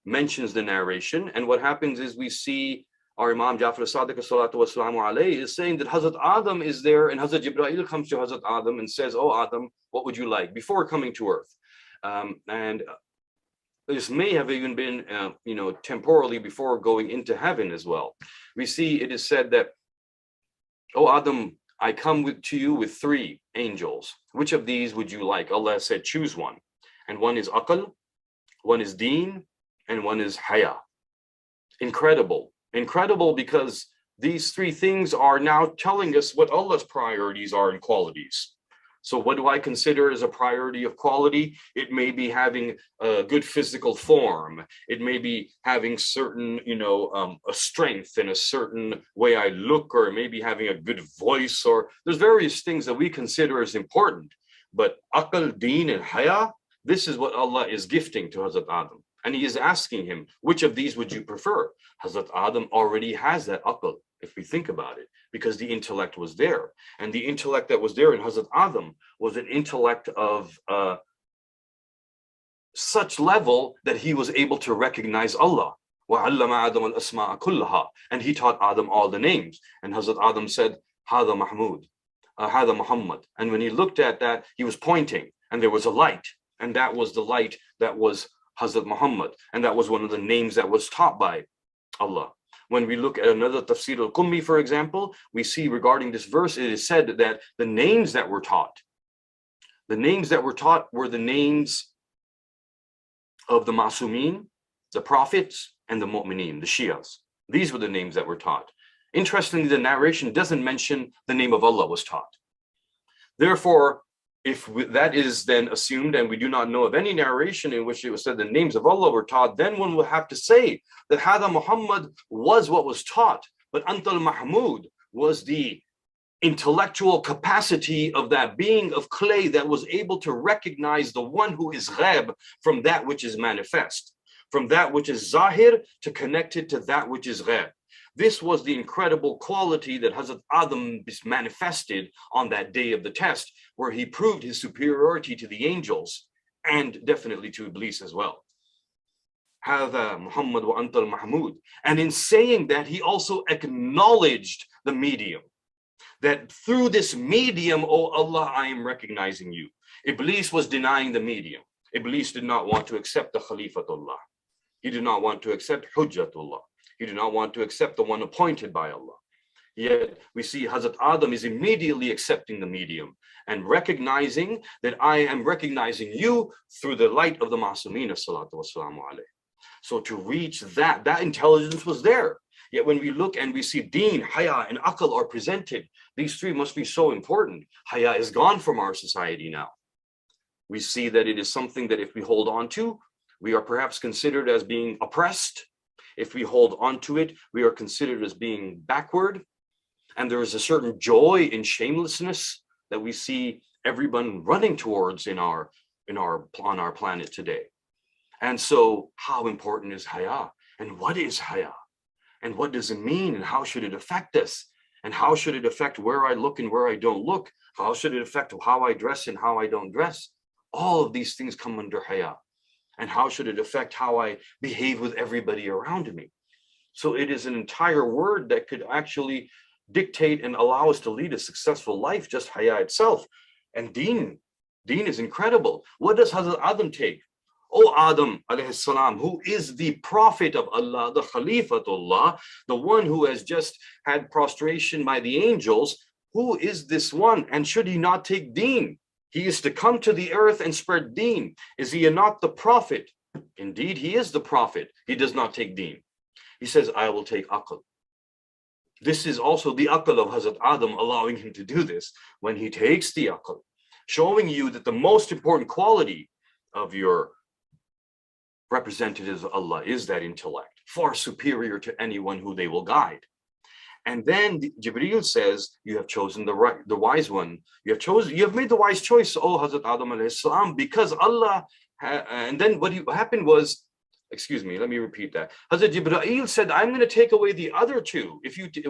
mentions the narration. And what happens is we see our Imam Jafar as-Sadiq salatu wassalamu alayhi is saying that Hazrat Adam is there, and Hazrat Jibreel comes to Hazrat Adam and says, "Oh Adam, what would you like?" before coming to earth. And this may have even been, temporally before going into heaven as well. We see it is said that, "Oh Adam, I come to you with 3 angels. Which of these would you like?" Allah said, "Choose one." And one is aql, one is deen, and one is haya. Incredible. Incredible, because these 3 things are now telling us what Allah's priorities are and qualities. So what do I consider as a priority of quality? It may be having a good physical form. It may be having certain, a strength in a certain way I look, or maybe having a good voice, or there's various things that we consider as important. But aql, deen, and haya, this is what Allah is gifting to Hazrat Adam. And he is asking him, which of these would you prefer? Hazrat Adam already has that aql, if we think about it, because the intellect was there. And the intellect that was there in Hazrat Adam was an intellect of such level that he was able to recognize Allah. وَعَلَّمَ آدَمَ الْأَسْمَاءَ كُلَّهَا. And he taught Adam all the names. And Hazrat Adam said, هَذَا Mahmud, هَذَا Muhammad. And when he looked at that, he was pointing, and there was a light. And that was the light that was Hazrat Muhammad. And that was one of the names that was taught by Allah. When we look at another Tafsir al-Qummi, for example, we see regarding this verse, it is said that the names that were taught were the names of the Masumeen, the prophets, and the Mu'mineen, the Shias. These were the names that were taught. Interestingly, the narration doesn't mention the name of Allah was taught. Therefore, if that is then assumed, and we do not know of any narration in which it was said the names of Allah were taught, then one will have to say that Hada Muhammad was what was taught, but Antal Mahmud was the intellectual capacity of that being of clay that was able to recognize the one who is ghaib from that which is manifest, from that which is zahir to connect it to that which is ghaib. This was the incredible quality that Hazrat Adam manifested on that day of the test, where he proved his superiority to the angels and definitely to Iblis as well. Hada Muhammad wa Antal Mahmud. And in saying that, he also acknowledged the medium. That through this medium, oh Allah, I am recognizing you. Iblis was denying the medium. Iblis did not want to accept the Khalifatullah. He did not want to accept Hujjatullah. He did not want to accept the one appointed by Allah. Yet we see Hazrat Adam is immediately accepting the medium and recognizing that I am recognizing you through the light of the Masumeen salatu wassalamu alayhi. So to reach that intelligence was there. Yet when we look and we see deen, haya, and aql are presented, these 3 must be so important. Haya is gone from our society now. We see that it is something that if we hold on to, we are perhaps considered as being oppressed. If we hold on to it, we are considered as being backward. And there is a certain joy in shamelessness that we see everyone running towards on our planet today. And so how important is haya? And what is haya? And what does it mean? And how should it affect us? And how should it affect where I look and where I don't look? How should it affect how I dress and how I don't dress? All of these things come under haya. And how should it affect how I behave with everybody around me? So it is an entire word that could actually dictate and allow us to lead a successful life, just haya itself. And deen is incredible. What does Hazrat Adam take? O Adam alayhi salam, who is the prophet of Allah, the Khalifatullah, the one who has just had prostration by the angels, who is this one? And should he not take deen? He is to come to the earth and spread deen. Is he not the prophet? Indeed, he is the prophet. He does not take deen. He says, I will take aql. This is also the aql of Hazrat Adam, allowing him to do this. When he takes the aql, showing you that the most important quality of your representatives of Allah is that intellect, far superior to anyone who they will guide. And then Jibreel says, you have chosen the wise one. You have made the wise choice, O Hazrat Adam alayhi salam, because Allah, and then what happened was, excuse me, let me repeat that. Hazrat Jibreel said, I'm going to take away the other two.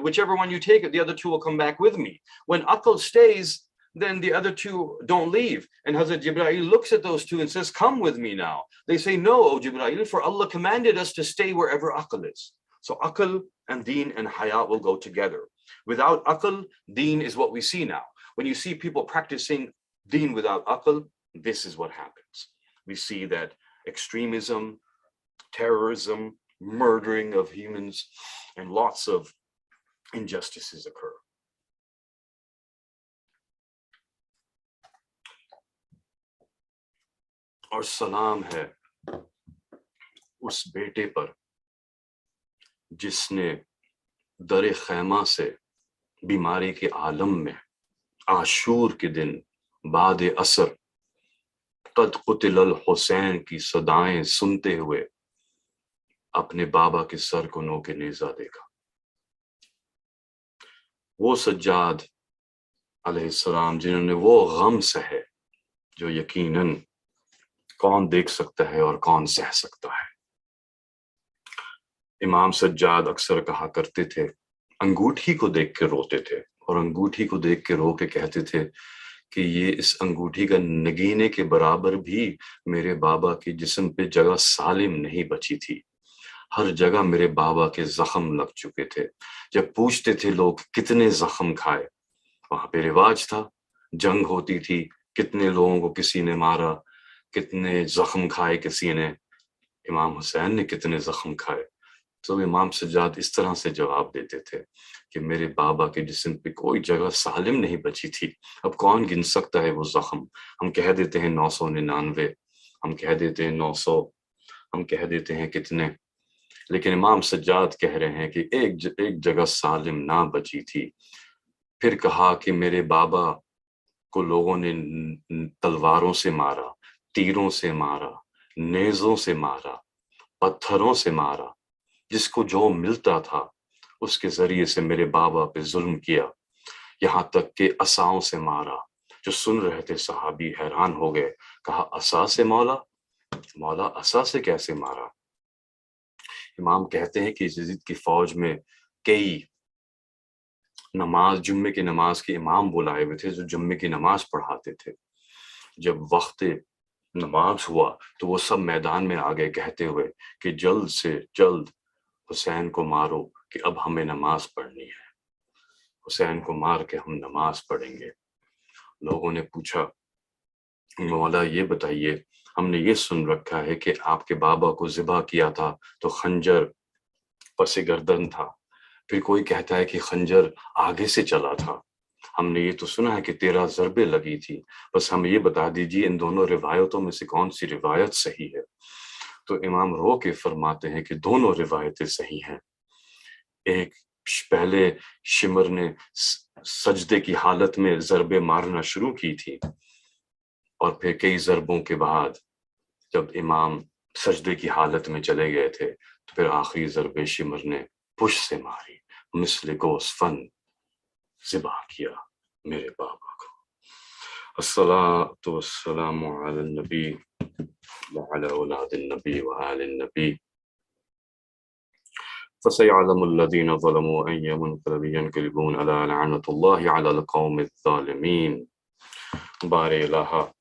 Whichever one you take, the other two will come back with me. When aql stays, then the other two don't leave. And Hazrat Jibreel looks at those two and says, come with me now. They say, no, O Jibreel, for Allah commanded us to stay wherever aql is. So aql and deen and haya will go together. Without aql, deen is what we see now. When you see people practicing deen without aql, this is what happens. We see that extremism, terrorism, murdering of humans, and lots of injustices occur. और सलाम है उस बेटे पर जिसने दर खैमा से बीमारी के आलम में आशूर के दिन बाद असर कद कुतिल हुसैन की सदाएं सुनते हुए अपने बाबा के सर को नोके नेजा देखा। वो सज्जाद अलैहिस्सलाम जिन्होंने वो गम सहे जो यकीनन कौन देख सकता है और कौन सह सकता है। इमाम सज्जाद अक्सर कहा करते थे, अंगूठी को देख के रोते थे और अंगूठी को देख के रो के कहते थे कि ये इस अंगूठी का नगीने के बराबर भी मेरे बाबा के जिस्म पे जगह सालिम नहीं बची थी। हर जगह मेरे बाबा के जख्म लग चुके थे। जब पूछते थे लोग कितने जख्म खाए, वहां पे रिवाज था, जंग होती थी, कितने लोगों को किसी ने मारा, कितने जख्म खाए किसी ने, इमाम हुसैन ने कितने जख्म खाए। तो इमाम सज्जाद इस तरह से जवाब देते थे कि मेरे बाबा के जिस्म पे कोई जगह सालिम नहीं बची थी। अब कौन गिन सकता है वो जख्म? हम कह देते हैं 999, हम कह देते हैं 900, हम कह देते हैं कितने, लेकिन इमाम सज्जाद कह रहे हैं कि एक जगह सालिम ना बची थी। फिर कहा कि मेरे बाबा को लोगों ने तलवारों से मारा, तीरों से मारा, नेज़ों से मारा, पत्थरों से मारा, जिसको जो मिलता था उसके जरिए से मेरे बाबा पे जुल्म किया, यहाँ तक कि असाओं से मारा। जो सुन रहे थे सहाबी हैरान हो गए, कहा असा से मौला, मौला असा से कैसे मारा? इमाम कहते हैं कि यजीद की फौज में कई जुम्मे की नमाज के इमाम बुलाए हुए थे जो जुम्मे की नमाज पढ़ाते थे। जब वक्त नमाज हुआ तो वो सब मैदान में आ गए कहते हुए कि जल्द से जल्द हुसैन को मारो कि अब हमें नमाज पढ़नी है, हुसैन को मार के हम नमाज पढ़ेंगे। लोगों ने पूछा, मौला ये बताइए, हमने ये सुन रखा है कि आपके बाबा को ज़िबा किया था तो खंजर पसे गर्दन था, फिर कोई कहता है कि खंजर आगे से चला था। हमने ये तो सुना है कि 13 ज़रबे लगी थी, बस हमें ये बता दीजिए इन दोनों रिवायतों में से कौन सी रिवायत सही है? तो इमाम रो के फरमाते हैं कि दोनों रिवायतें सही हैं। एक पहले शिमर ने सजदे की हालत में ज़रबे मारना शुरू की थी और फिर कई ज़रबों के बाद जब इमाम सजदे की हालत में चले गए थे तो फिर आखिरी ज़रबे शिमर ने पुश से मारी, मिस्ल गोस्फन ज़िबा किया मेरे बाबा को। अस्सलातु वस्सलामु अला नबी व अला औलादिन नबी व आलिन नबी। فسيعلم الذين ظلموا أي منقلب ينقلبون ألا لعنة الله على القوم الظالمين. بار الہ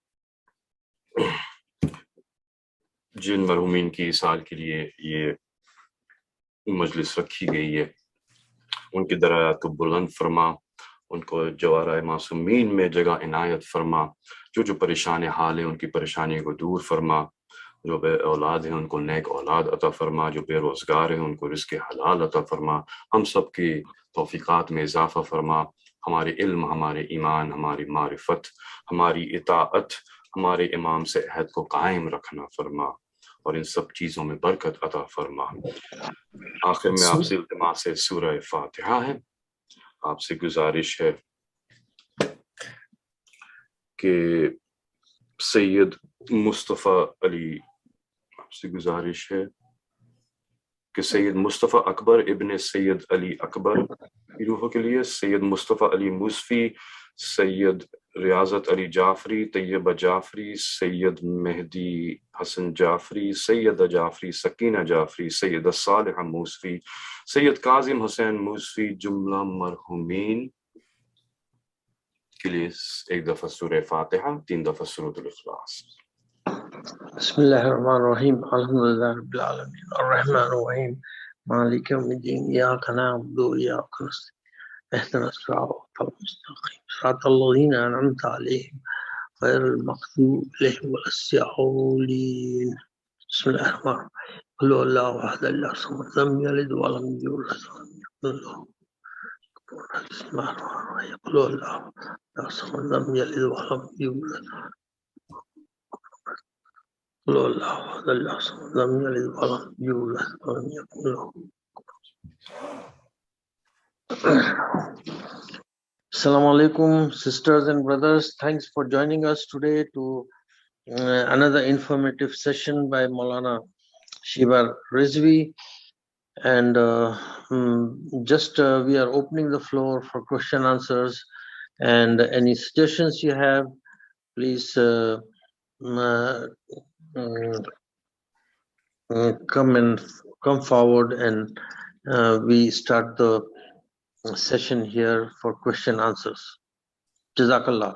جن مرحومین کی سال کے لیے یہ مجلس رکھی گئی ہے ان کی درجات کو بلند فرما، ان کو جوارۂ معصومین میں جگہ عنایت فرما، جو پریشان حال ہیں ان کی پریشانی کو دور فرما، جو بے اولاد ہیں ان کو نیک اولاد عطا فرما، جو بے روزگار ہیں ان کو رزق حلال عطا فرما، ہم سب کی توفیقات میں اضافہ فرما، ہمارے علم، ہمارے ایمان، ہماری معرفت، ہماری اطاعت، ہمارے امام سے عہد کو قائم رکھنا فرما، اور ان سب چیزوں میں برکت عطا فرما۔ آخر میں آپ سے التماس سے سورہ فاتحہ ہے، آپ سے گزارش ہے کہ سید مصطفیٰ علی، آپ سے گزارش ہے کہ سید مصطفیٰ اکبر ابن سید علی اکبر کی روحوں کے لیے، سید مصطفیٰ علی موسفی، سید ریاضت علی جعفری، طیبہ جعفری، سید مہدی حسن جعفری، سیدہ جعفری، سکینہ جعفری، سیدہ صالحہ موسفی، سید کاظم حسین موسفی، جملہ مرحومین کے لیے ایک دفعہ سورہ فاتحہ، 3 دفعہ سورۃ الاخلاص۔ بسم الله الرحمن الرحيم الحمد لله رب العالمين الرحمن الرحيم مالك يوم الدين إياك نعبد وإياك نستعين اهدنا الصراط المستقيم صراط الذين أنعمت عليهم غير المغضوب عليهم ولا الضالين بسم الله الرحمن الرحيم قل هو الله أحد الله الصمد لم يلد ولم يولد ولم يكن له كفوا أحد بسم الله الرحمن الرحيم قل هو الله أحد الله الصمد لم يلد ولم يولد قل هو الله أحد الله الصمد لم يلد ولم يولد ولم يكن له Assalamu alaikum, sisters and brothers. Thanks for joining us today to another informative session by Maulana Shaeba Rizvi. And we are opening the floor for question answers, and any suggestions you have, please come forward, and we start the session here for question answers. Jazakallah.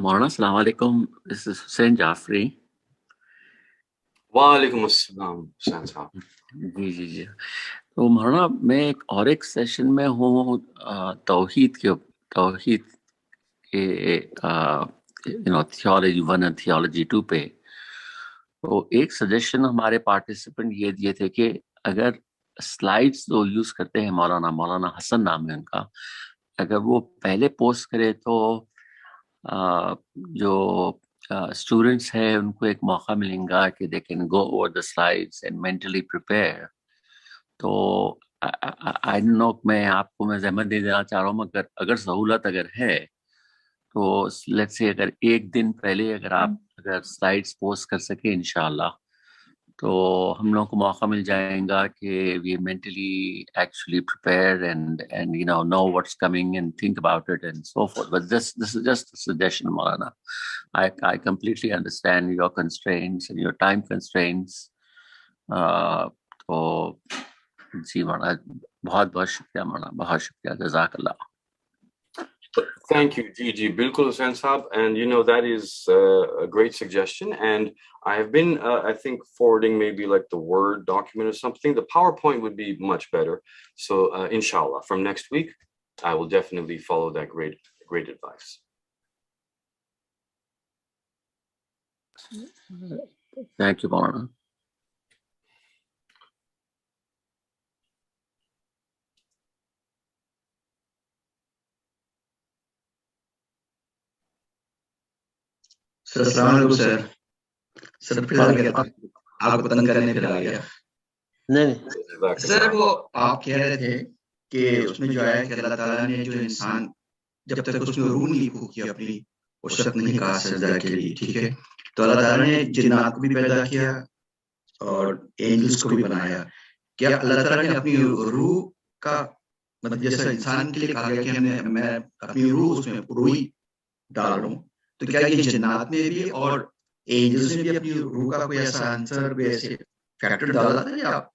Maulana, Assalamu alaikum. This is Hussein Jafri. وعلیکم السلام حسین صاحب۔ جی تو مولانا میں ایک session میں ہوں توحید کے تھیولوجی 1 اور تھیولوجی 2 پہ۔ تو ایک سجیشن ہمارے پارٹیسپینٹ یہ دیے تھے کہ اگر سلائیڈز جو یوز کرتے ہیں مولانا حسن نام ہے ان کا، اگر وہ پہلے پوسٹ کرے تو جو اسٹوڈنٹس ہیں ان کو ایک موقع ملیں گا کہ they can go over the slides and mentally prepare. تو آئی ڈونٹ نو، میں زحمت دے دینا چاہ رہا ہوں، اگر سہولت ہے تو لیٹس سے اگر ایک دن پہلے اگر سلائیڈس پوسٹ کر سکے انشاءاللہ، تو ہم لوگوں کو موقع مل جائیں گا کہ we mentally actually prepare and know what's coming and think about it and so forth. But this is just a suggestion, Maulana. I completely understand your constraints and your time constraints. تو جی مولانا، بہت بہت شکریہ مولانا، بہت شکریہ، جزاک اللہ۔ Thank you. Ji, bilkul Hussain Saab. And that is a great suggestion. And I have been, I think, forwarding maybe like the Word document or something. The PowerPoint would be much better. So inshallah, from next week, I will definitely follow that great advice. Thank you, Maulana. السلام علیکم سر پھر آپ کو تنگ کرنے پھر آ گیا۔ نہیں سر وہ آپ کہہ رہے تھے کہ اس میں جو ہے کہ اللہ تعالیٰ نے جو انسان جب تک اس میں روح نہیں پھونکی اپنی، اس وقت نہیں کہا سجدہ کے لیے، ٹھیک ہے؟ تو اللہ تعالیٰ نے جنات کو بھی پیدا کیا اور اینجلس کو بھی بنایا۔ کیا اللہ تعالیٰ نے اپنی روح کا مطلب جیسا انسان کے لیے کہا گیا کہ میں اپنی روح اس میں روح ڈال رہا ہوں، تو کیا یہ جنات میں بھی اور एंजल्स ने भी अपनी रूह का कोई ऐसा आंसर, कोई ऐसे फैक्टर डाला था या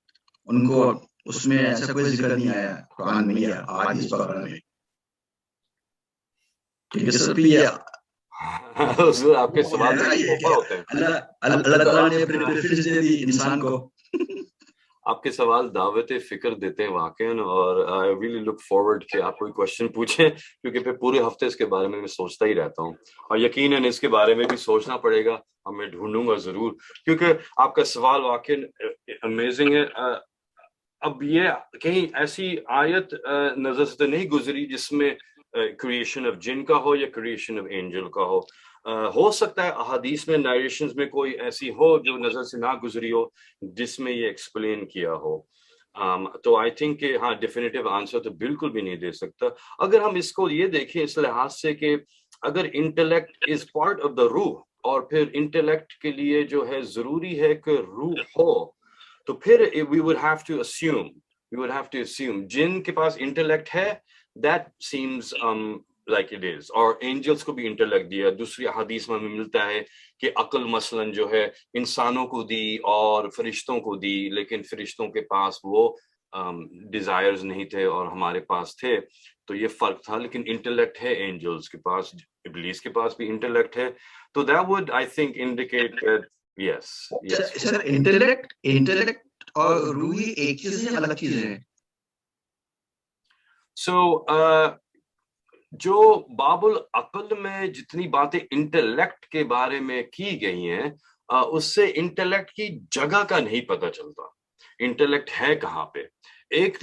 उनको उसमें ऐसा कोई जिक्र नहीं आया कुरान में या हदीस वगैरह में? क्योंकि सब ये हुजूर आपके सवाल होते हैं, अल्लाह ताला ने अपने प्रेफरेंस दे दी इंसान को। आपके सवाल दावत फिक्र देते हैं वाकई, और आई रियली लुक फॉरवर्ड कि आप कोई क्वेश्चन पूछें, क्योंकि फिर पूरे हफ्ते इसके बारे में मैं सोचता ही रहता हूँ, और यकीनन इसके बारे में भी सोचना पड़ेगा, और मैं ढूंढूंगा जरूर, क्योंकि आपका सवाल वाकई अमेजिंग है। अब ये कहीं ऐसी आयत नजर से तो नहीं गुजरी जिसमें क्रिएशन ऑफ जिन का हो या क्रिएशन ऑफ एंजल का हो सकता है अहादीस में, नरेशंस में कोई ऐसी हो जो नजर से ना गुजरी हो जिसमें ये एक्सप्लेन किया हो। तो आई थिंक कि हाँ, डेफिनेटिव आंसर तो बिल्कुल भी नहीं दे सकता। अगर हम इसको ये देखें इस लिहाज से कि अगर intellect is part of the रूह, और फिर इंटेलेक्ट के लिए जो है जरूरी है कि रूह हो, तो फिर we would have to assume जिन के पास इंटेलेक्ट है, that seems like it is, और एंजल्स को भी इंटेलेक्ट दिया। दूसरी हदीस में मिलता है कि अक्ल मसलन जो है इंसानों को दी और फरिश्तों को दी, लेकिन फरिश्तों के पास वो डिजायर्स नहीं थे और हमारे पास थे, तो ये फर्क था। लेकिन इंटेलेक्ट है एंजल्स के पास, इब्लीस के पास भी इंटेलेक्ट है, तो that would I think indicate that yes. Sir intellect और रूह एक चीज है, अलग चीज है? So जो बाबुल अक्ल में जितनी बातें इंटेलेक्ट के बारे में की गई हैं, उससे इंटेलेक्ट की जगह का नहीं पता चलता, इंटेलेक्ट है कहाँ पे। एक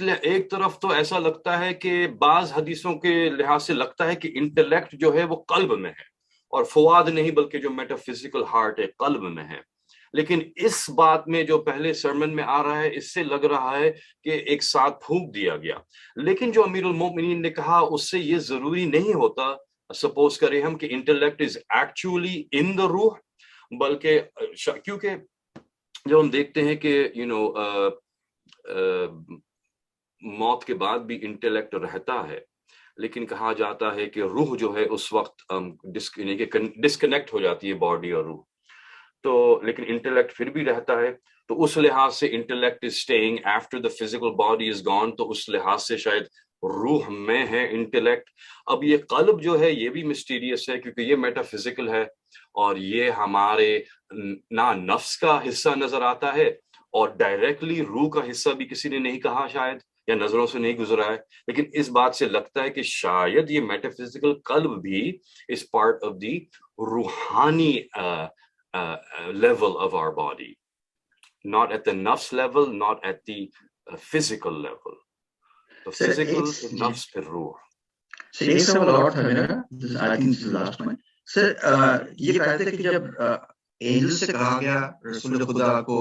तरफ तो ऐसा लगता है कि बाज हदीसों के लिहाज से लगता है कि इंटेलेक्ट जो है वो कल्ब में है, और फुआद नहीं बल्कि जो मेटाफिजिकल हार्ट है कल्ब में है। लेकिन इस बात में जो पहले सरमन में आ रहा है, इससे लग रहा है कि एक साथ फूंक दिया गया। लेकिन जो अमीरुल मोमिनीन ने कहा उससे ये जरूरी नहीं होता, सपोज करें हम कि intellect is actually in the रूह, बल्कि क्योंकि जब हम देखते हैं कि मौत के बाद भी इंटेलेक्ट रहता है, लेकिन कहा जाता है कि रूह जो है उस वक्त डिस्कनेक्ट हो जाती है बॉडी और रूह, तो लेकिन इंटेलेक्ट फिर भी रहता है। तो उस लिहाज से intellect is staying after the physical body is gone, तो उस लिहाज से शायद रूह में है इंटेलेक्ट। अब ये कल्ब जो है ये भी मिस्टीरियस है, क्योंकि ये मेटाफिजिकल है, और ये हमारे ना नफ्स का हिस्सा नजर आता है, और डायरेक्टली रूह का हिस्सा भी किसी ने नहीं कहा शायद, या नजरों से नहीं गुजरा है। लेकिन इस बात से लगता है कि शायद ये मेटाफिजिकल कल्ब भी इज पार्ट ऑफ द रूहानी level of our body, not at the nafs level, not at the physical level. The physical is nafs per ruh. So एक सवाल और था मेरा, I think this is the last one. Sir, ये कहते हैं कि जब एंजल से कहा गया रसूल खुदा को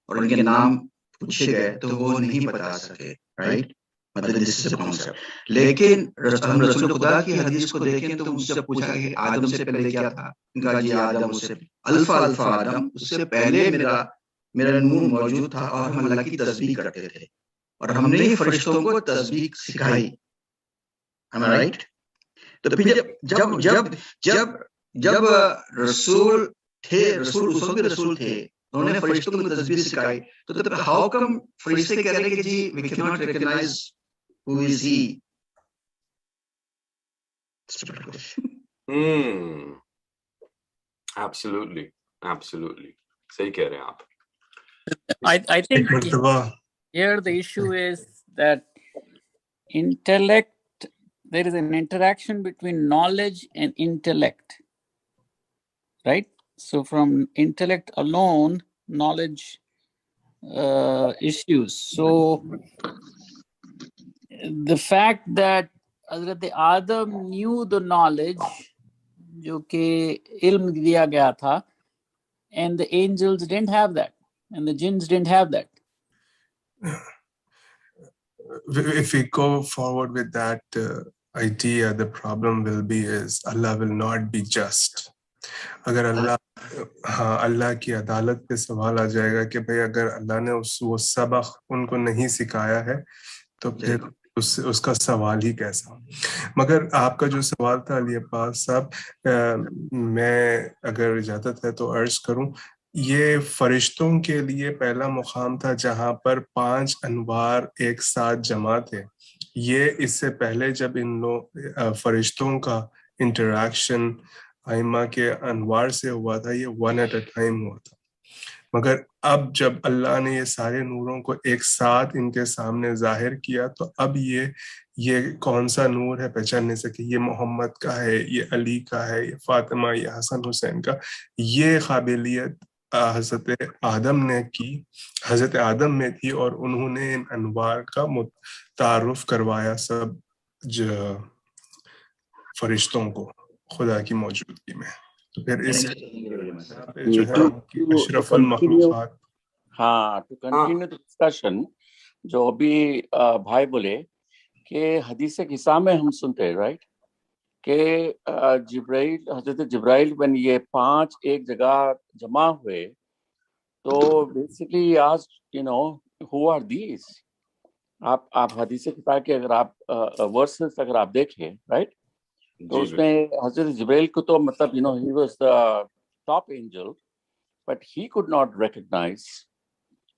और उनके नाम पूछे गए तो वो नहीं बता सके, राइट? मतलब दिस इज अ कॉन्सेप्ट। लेकिन हम रसूल खुदा की हदीस को देखें तो उनसे पूछा कि आदम से पहले क्या था? उनका जी आदम, उससे अल्फा आदम, उससे पहले मेरा नूर मौजूद था और हम अल्लाह की तस्बीह करते थे, और हमने ही फरिश्तों को तस्बीह सिखाई। Am I right? तो फिर जब रसूल थे, उन्होंने फरिश्तों को तस्बीह सिखाई, तो हाउ कम फरिश्ते कह रहे हैं कि जी we cannot recognize who is he? Absolutely. सही कह रहे हैं आप। I think here the issue is that intellect, there is an interaction between knowledge and intellect, right? So from intellect alone, knowledge issues. So the fact that Hazrat Adam knew the knowledge, जो कि इल्म दिया गया था, and the angels didn't have that, and the jinns didn't have that. If we go forward with that idea, the problem will be is Allah will not be just. अगर अल्लाह की अदालत पे सवाल आ जाएगा कि भाई अगर अल्लाह ने वो सबक उनको नहीं सिखाया है तो फिर उसका सवाल ही कैसा। मगर आपका जो सवाल था अली अब्बास साहब, मैं अगर इजाजत है तो अर्ज करूं, ये फरिश्तों के लिए पहला मुकाम था जहां पर 5 अनवार एक साथ जमा थे। ये इससे पहले जब इन फरिश्तों का इंटरेक्शन आइमा के अनवार से हुआ था, ये 1 एट अ टाइम हुआ था। मगर अब जब अल्लाह ने ये सारे नूरों को एक साथ इनके सामने जाहिर किया, तो अब ये कौन सा नूर है पहचान नहीं सके, ये मोहम्मद का है, ये अली का है, ये फातिमा, ये हसन हुसैन का। ये काबिलियत हजरत आदम ने की, हजरत आदम में थी, और उन्होंने इन अनवार का तारुफ करवाया सब फरिश्तों को खुदा की मौजूदगी में। तो फिर इस जो है अशरफुल मखलूकात। हाँ, टू कंटिन्यू द डिस्कशन, जो अभी भाई बोले कि हदीस किस्सा में हम सुनते हैं, राइट, कि जिब्राइल, हजरत जिब्राइल व्हेन ये 5 एक जगह जमा हुए, तो बेसिकली आज हु आर दीज। आप हदीस किताब के अगर आप वर्सेस अगर आप देखें, राइट, तो उसमें हजरत जिब्राइल को तो मतलब he was the top angel, but he could not recognise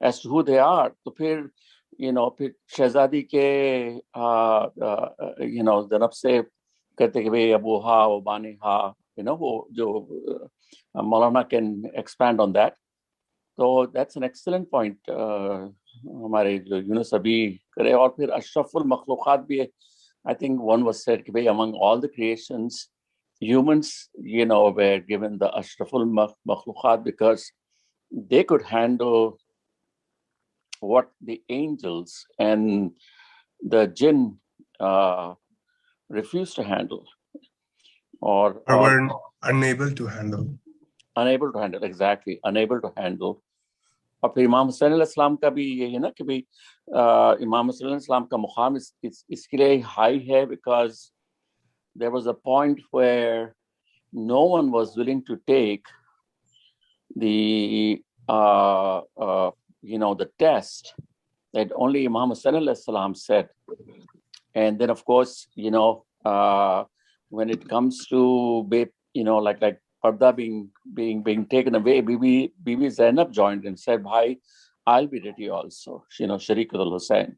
as to who they are. तो फिर फिर शहजादी के जनाब से कहते कि भाई अबू हा वो बानी हा, वो जो मौलाना कैन एक्सपैंड ऑन दैट। तो दैट्स एन एक्सीलेंट पॉइंट हमारे जो यूनुस अभी करे। और फिर अशरफुल मखलूकात भी, I think one was said कि भाई among all the creations, humans were given the ashraful makhluqat because they could handle what the angels and the jinn refused to handle, or were unable to handle. Unable to handle, exactly, unable to handle. और फिर इमाम हुसैन अलैहिस्सलाम का भी ये है ना कि भाई इमाम हुसैन अलैहिस्सलाम का मुकाम इसके लिए हाई है, because there was a point where no one was willing to take the the test that only Imam Hussain alayhi salam said. And then of course when it comes to like Parda being taken away, Bibi Zainab joined and said, "Bhai, I'll be ready also." Sharikatul Hussain.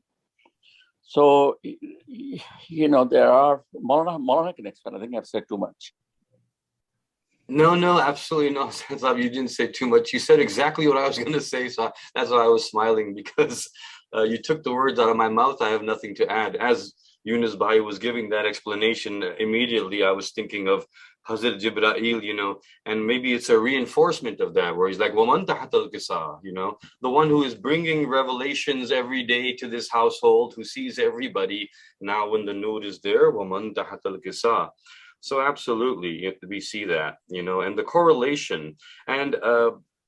So there are Maulana can explain. I think I've said too much. No, absolutely not. You didn't say too much. You said exactly what I was going to say. So that's why I was smiling, because you took the words out of my mouth. I have nothing to add. As Yunus Bhai was giving that explanation, immediately I was thinking of Hazrat Jibreel, and maybe it's a reinforcement of that, where he's like, وَمَنْ تَحْتَ الْكِسَى, the one who is bringing revelations every day to this household, who sees everybody. Now when the nude is there, وَمَنْ تَحْتَ الْكِسَى. So absolutely, we see that, and the correlation. And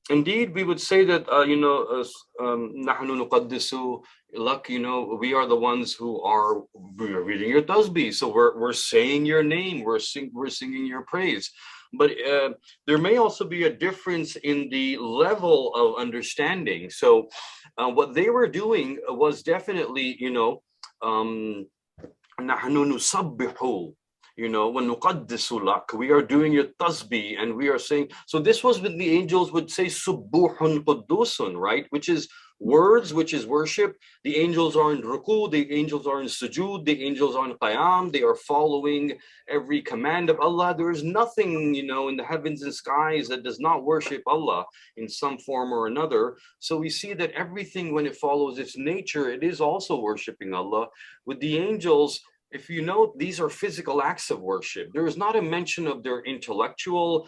indeed, we would say that, نَحْنُ نُقَدِّسُ لَكَ, we are the ones who are reading your tasbih. So we're saying your name, we're singing your praise. But there may also be a difference in the level of understanding. So what they were doing was definitely, نَحْنُ نُسَبِّحُ, when we are doing your tasbih, and we are saying, so this was when the angels would say subuhun qudusun, right, which is words, which is worship. The angels are in ruku, the angels are in sujood, the angels are in qiyam, they are following every command of Allah. There is nothing in the heavens and skies that does not worship Allah in some form or another. So we see that everything, when it follows its nature, it is also worshiping Allah. With the angels, if you note, these are physical acts of worship. There is not a mention of their intellectual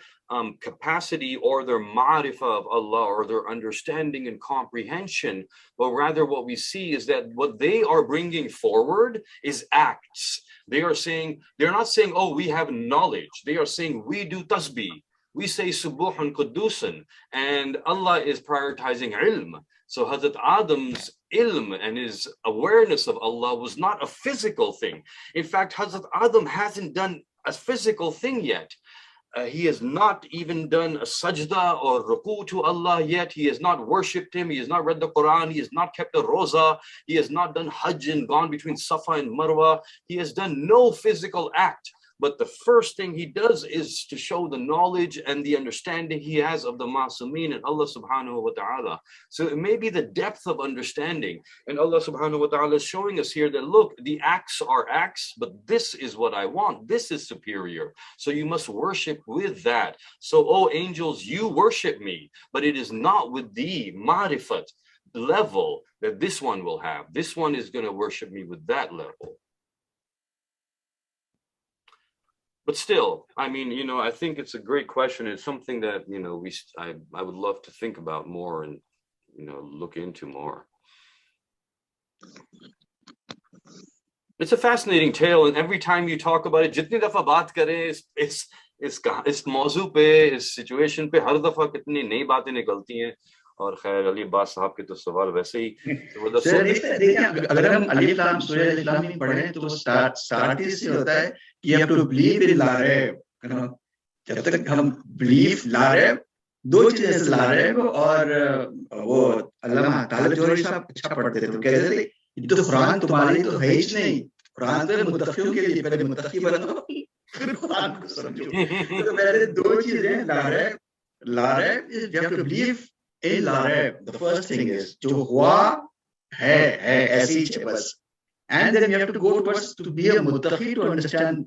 capacity or their ma'rifah of Allah, or their understanding and comprehension, but rather what we see is that what they are bringing forward is acts. They're not saying, oh, we have knowledge. They are saying, we do tasbih, we say subuhun qudusun, and Allah is prioritizing ilm. So Hazrat Adam's ilm and his awareness of Allah was not a physical thing. In fact, Hazrat Adam hasn't done a physical thing yet. he has not even done a sajda or ruku to Allah yet. He has not worshipped him. He has not read the Quran. He has not kept a roza. He has not done hajj and gone between Safa and Marwa. He has done no physical act. But the first thing he does is to show the knowledge and the understanding he has of the Ma'sumin and Allah subhanahu wa ta'ala. So it may be the depth of understanding. And Allah subhanahu wa ta'ala is showing us here that, look, the acts are acts, but this is what I want. This is superior. So you must worship with that. So, oh angels, you worship me, but it is not with the ma'rifat level that this one will have. This one is going to worship me with that level. But still, I mean, you know, I think it's a great question. It's something that, you know, I would love to think about more and, you know, look into more. It's a fascinating tale, and every time you talk about it, jitni dafa baat kare is mawzu pe, is situation pe, har dafa kitni nayi baatein nikalti hain. اور خیر علی عباس صاحب کے تو سوال ویسے ہی دیکھیں اگر ہم الف لام سورہ الف لام میں پڑھیں تو سٹارٹ اس سے ہوتا ہے کہ you have to believe in لا رہے. جب تک ہم بلیف لا رہے دو چیزیں سے لا رہے اور وہ علامہ طالب جوہری صاحب اچھا پڑھتے تھے تو کہتے تھے یہ تو قرآن تمہاری تو ہے ہی نہیں, قرآن تو متقیوں کے لیے, پہلے متقی بنو پھر قرآن کو سمجھو. تو پہلے دو چیزیں لا رہے you have to believe in لا رہے. The first thing is جو ہوا ہے ایسی ہے بس, and then you have to go towards to be a متقی to understand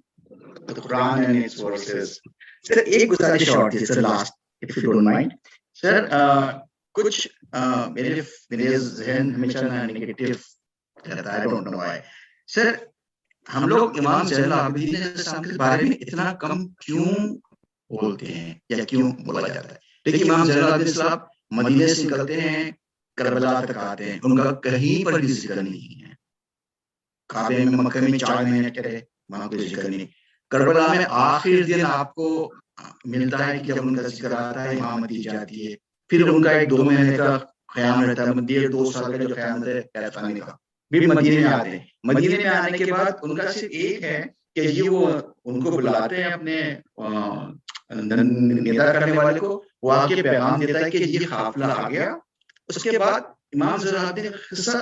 the Quran and its verses. Sir, ایک گزارش اور تھی سر last, if you don't mind. سر کچھ میرے ذہن ہمیشہ نیگیٹو رہتا ہے, I don't know why. سر ہم لوگ امام زین العابدین علیہ السلام کے بارے میں اتنا کم کیوں بولتے ہیں یا کیوں بولا جاتا ہے؟ دیکھیے امام زین العابدین السلام مدینے سے نکلتے ہیں, کربلا تک آتے ہیں, ان کا کہیں پر بھی ذکر نہیں ہے. کعبے میں مکہ میں 4 مہینے ٹھہرے, وہاں کوئی ذکر نہیں. کربلا میں آخر دن آپ کو ملتا ہے کہ جب ان کا ذکر آتا ہے امامتی جاتی ہے, پھر ان کا ایک 2 مہینے کا قیام رہتا ہے, 1.5-2 سال کا جو قیام ہے پیرخانے کا. پھر مدینے میں آتے ہیں. مدینے میں آنے کے بعد ان کا صرف ایک ہے کہ یہ وہ ان کو بلاتے ہیں اپنے ندا کرنے والے کو, وہ آ کے پیغام دیتا ہے کہ یہ قافلہ آ گیا. اس کے بعد امام زین العابدین قصہ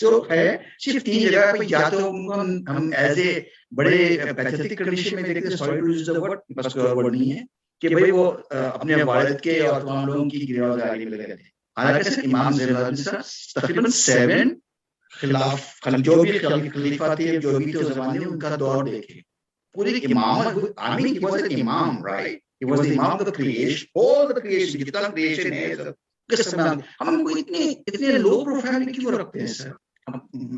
جو ہے صرف 3 جگہ پہ, یا تو ہم ایز اے بڑے پیتھیٹک کنڈیشن میں دیکھتے ہیں, sorry to use the word بس کوئی ورڈ نہیں ہے, کہ بھئی وہ اپنے والد کے اور تمام لوگوں کی گریبانگاری میں لگے تھے. حالانکہ امام زین العابدین تقریباً 7 خلاف جو بھی خلیفہ تھے جو بھی تھے اس زمانے میں, ان کا دور دیکھے پوری امامت. I mean he was an imam, right? He was the imam of the creation, all the creation, جتنا creation ہے. ہم کو اتنے لو پروفائل میں کیوں رکھتے ہیں سر؟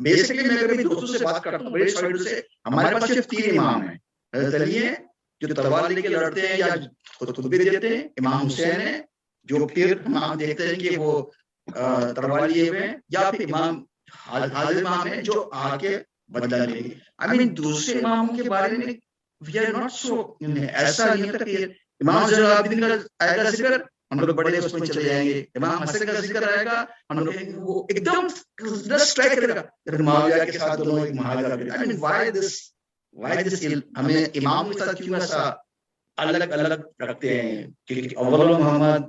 بیسکلی میں کبھی دوستوں سے بات کرتا ہوں بڑے سائڈ سے, ہمارے پاس صرف 3 امام ہیں. حضرت علی ہیں جو تلوار لے کے لڑتے ہیں یا خطبے دیتے ہیں, امام حسین ہیں جو پھر ہم دیکھتے ہیں کہ وہ تلوار لیے ہوئے ہیں, یا پھر امام حاضر امام ہیں جو آ کے بدلہ لے گے. I mean دوسرے اماموں کے بارے میں we are not so, ایسا نہیں ہوتا کہ امام زین العابدین کا آئے گا ذکر ہم لوگ بڑے اس میں چلے جائیں گے, امام حسن کا ذکر آئے گا ہم لوگ وہ ایک دم اسٹرائک کرے گا پھر معاویہ کے ساتھ دونوں ایک معاہدہ کرے. I mean why this ہمیں امام کے ساتھ کیوں ایسا الگ الگ رکھتے ہیں کہ اول محمد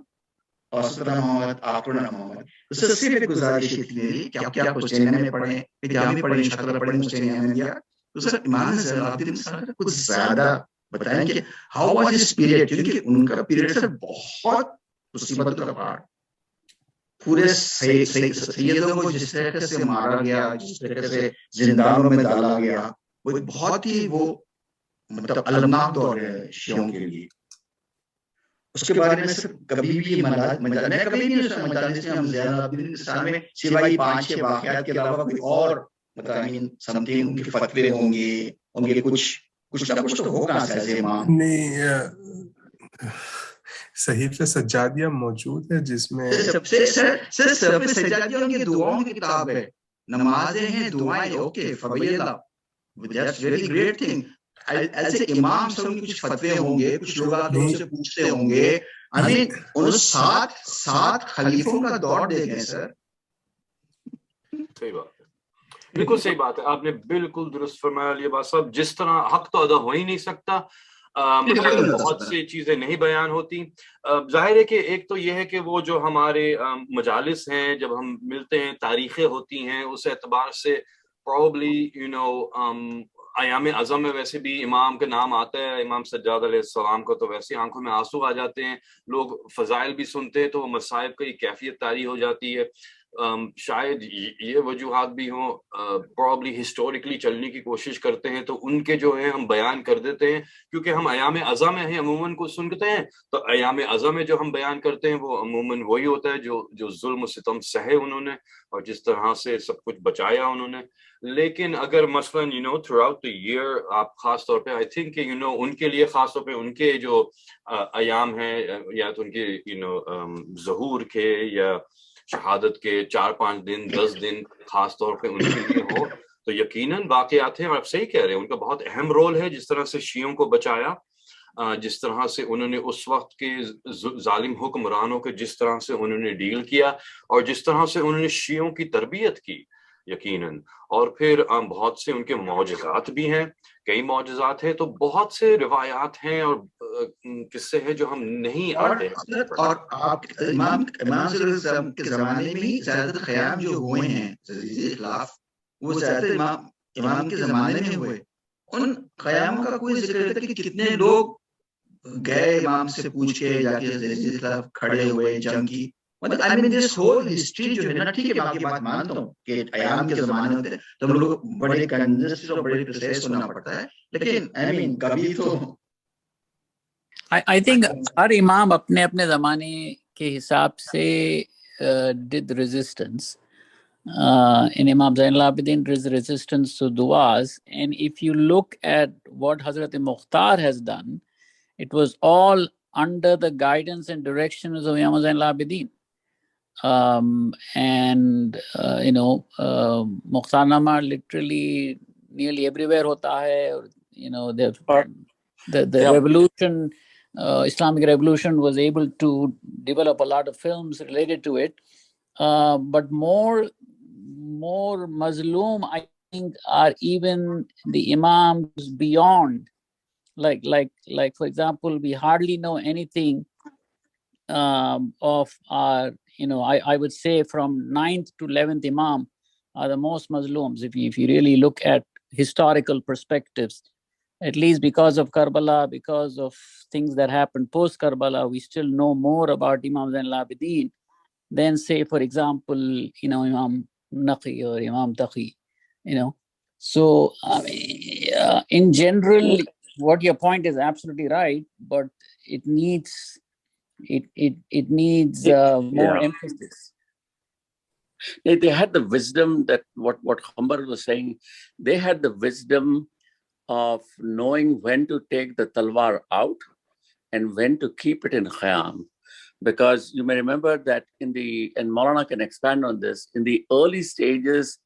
اور سترہ محمد آخرنا محمد. اس سے صرف ایک گزارش تھی میری کہ آپ کیا حسینیہ میں پڑھیں, جامع پڑھیں, انشاءاللہ پڑھیں حسینیہ احمدیہ. تو سر امام زین العابدین صاحب کچھ زیادہ بتائیں کہ ہاؤ واز ہز پیریڈ, کیونکہ ان کا پیریڈ سر بہت مصیبت کا پہاڑ. پورے سیدوں کو جس طریقے سے مارا گیا, جس طریقے سے زندانوں میں ڈالا گیا, وہ بہت ہی وہ مطلب المناک دور ہے شیعوں کے لیے. اس کے بارے میں سر کبھی بھی میں کبھی نہیں سنا مجالس میں ہم زین العابدین سال میں سوائے 5-6 واقعات کے علاوہ کوئی اور مطلب سم تھنگ ان کے فتوے ہوں گے کچھ نہ کچھ تو ہوگا ایسے امام. نہیں صحیفہ سجادیہ موجود ہے جس میں صحیفہ سجادیہ ان کی دعاؤں کی کتاب ہے, نمازیں ہیں, دعائیں, اوکے فبیل اللہ, دیٹس ویری گریٹ تھنگ. ایسے امام سب کچھ فتوے ہوں گے, کچھ لوگ آتے ان سے پوچھتے ہوں گے. I mean ان 7 خلیفوں کا دور دیکھیں سر. صحیح بات ہے, بالکل صحیح بات ہے, آپ نے بالکل درست فرمایا علی عباس صاحب. جس طرح حق تو ادا ہو ہی نہیں سکتا, بہت سی چیزیں نہیں بیان ہوتی. ظاہر ہے کہ ایک تو یہ ہے کہ وہ جو ہمارے مجالس ہیں جب ہم ملتے ہیں تاریخیں ہوتی ہیں اس اعتبار سے probably ایام اعظم میں ویسے بھی امام کا نام آتا ہے, امام سجاد علیہ السلام کو, تو ویسے آنکھوں میں آنسو آ جاتے ہیں, لوگ فضائل بھی سنتے ہیں تو وہ مصائب کی کیفیت طاری ہو جاتی ہے. شاید یہ وجوہات بھی ہوں, پرابلی ہسٹوریکلی چلنے کی کوشش کرتے ہیں تو ان کے جو ہیں ہم بیان کر دیتے ہیں, کیونکہ ہم ایام اعظم میں ہیں عموماً کو سنتے ہیں, تو ایام اعظم میں جو ہم بیان کرتے ہیں وہ عموماً وہی ہوتا ہے جو ظلم و ستم سہے انہوں نے اور جس طرح سے سب کچھ بچایا انہوں نے. لیکن اگر مثلاً تھرو آؤٹ دی ایئر آپ خاص طور پہ آئی تھنک کہ ان کے لیے خاص طور پہ ان کے جو ایام ہیں یا تو ان کے ظہور کے یا شہادت کے 4-5 دن 10 دن خاص طور پہ ان کے لیے ہو تو یقیناً واقعات ہیں, اور آپ صحیح کہہ رہے ہیں ان کا بہت اہم رول ہے, جس طرح سے شیعوں کو بچایا, جس طرح سے انہوں نے اس وقت کے ظالم حکمرانوں کے جس طرح سے انہوں نے ڈیل کیا اور جس طرح سے انہوں نے شیعوں کی تربیت کی یقیناً. اور پھر بہت سے ان کے معجزات بھی ہیں, کئی معجزات ہیں, تو بہت سے روایات ہیں اور قصے ہیں جو ہم نہیں آتے. اور آپ امام کے زمانے میں ہی زیادہ خیام جو ہوئے ہیں اخلاف وہ زیادہ امام کے زمانے میں ہوئے. ان خیام کا کوئی ذکر ہے کہ کتنے لوگ گئے امام سے پوچھ کے جا کے خلاف کھڑے ہوئے, جنگ کی. I mean this whole history جو ہے نا, ٹھیک ہے باقی بات مانتا ہوں کہ ایام کے زمانے ہوتے تو ہم لوگ بڑے کنجسٹ اور بڑے پریسائز ہونا پڑتا ہے, لیکن I mean کبھی تو I think ہر امام اپنے اپنے زمانے کے حساب سے did resistance. In Imam Zain al-Abidin there is resistance to du'as, and if you look at what Hazrat Mukhtar has done, it was all under the guidance and directions of Imam Zain al-Abidin. Mukhtar Nama literally nearly everywhere hota hai, or, the revolution, Islamic revolution was able to develop a lot of films related to it. But more Mazloom, I think, are even the imams beyond. Like for example, we hardly know anything of our, I would say from 9th to 11th imam are the most Mazlooms. If you really look at historical perspectives, at least because of Karbala, because of things that happened post Karbala, we still know more about Imam Zain al-Abidin than, say, for example, Imam Naqi or Imam Taqi, So, in general, what your point is absolutely right, but it needs more emphasis. They had the wisdom that what Khambar was saying, they had the wisdom of knowing when to take the talwar out and when to keep it in khayam. Because you may remember that and Maulana can expand on this, in the early stages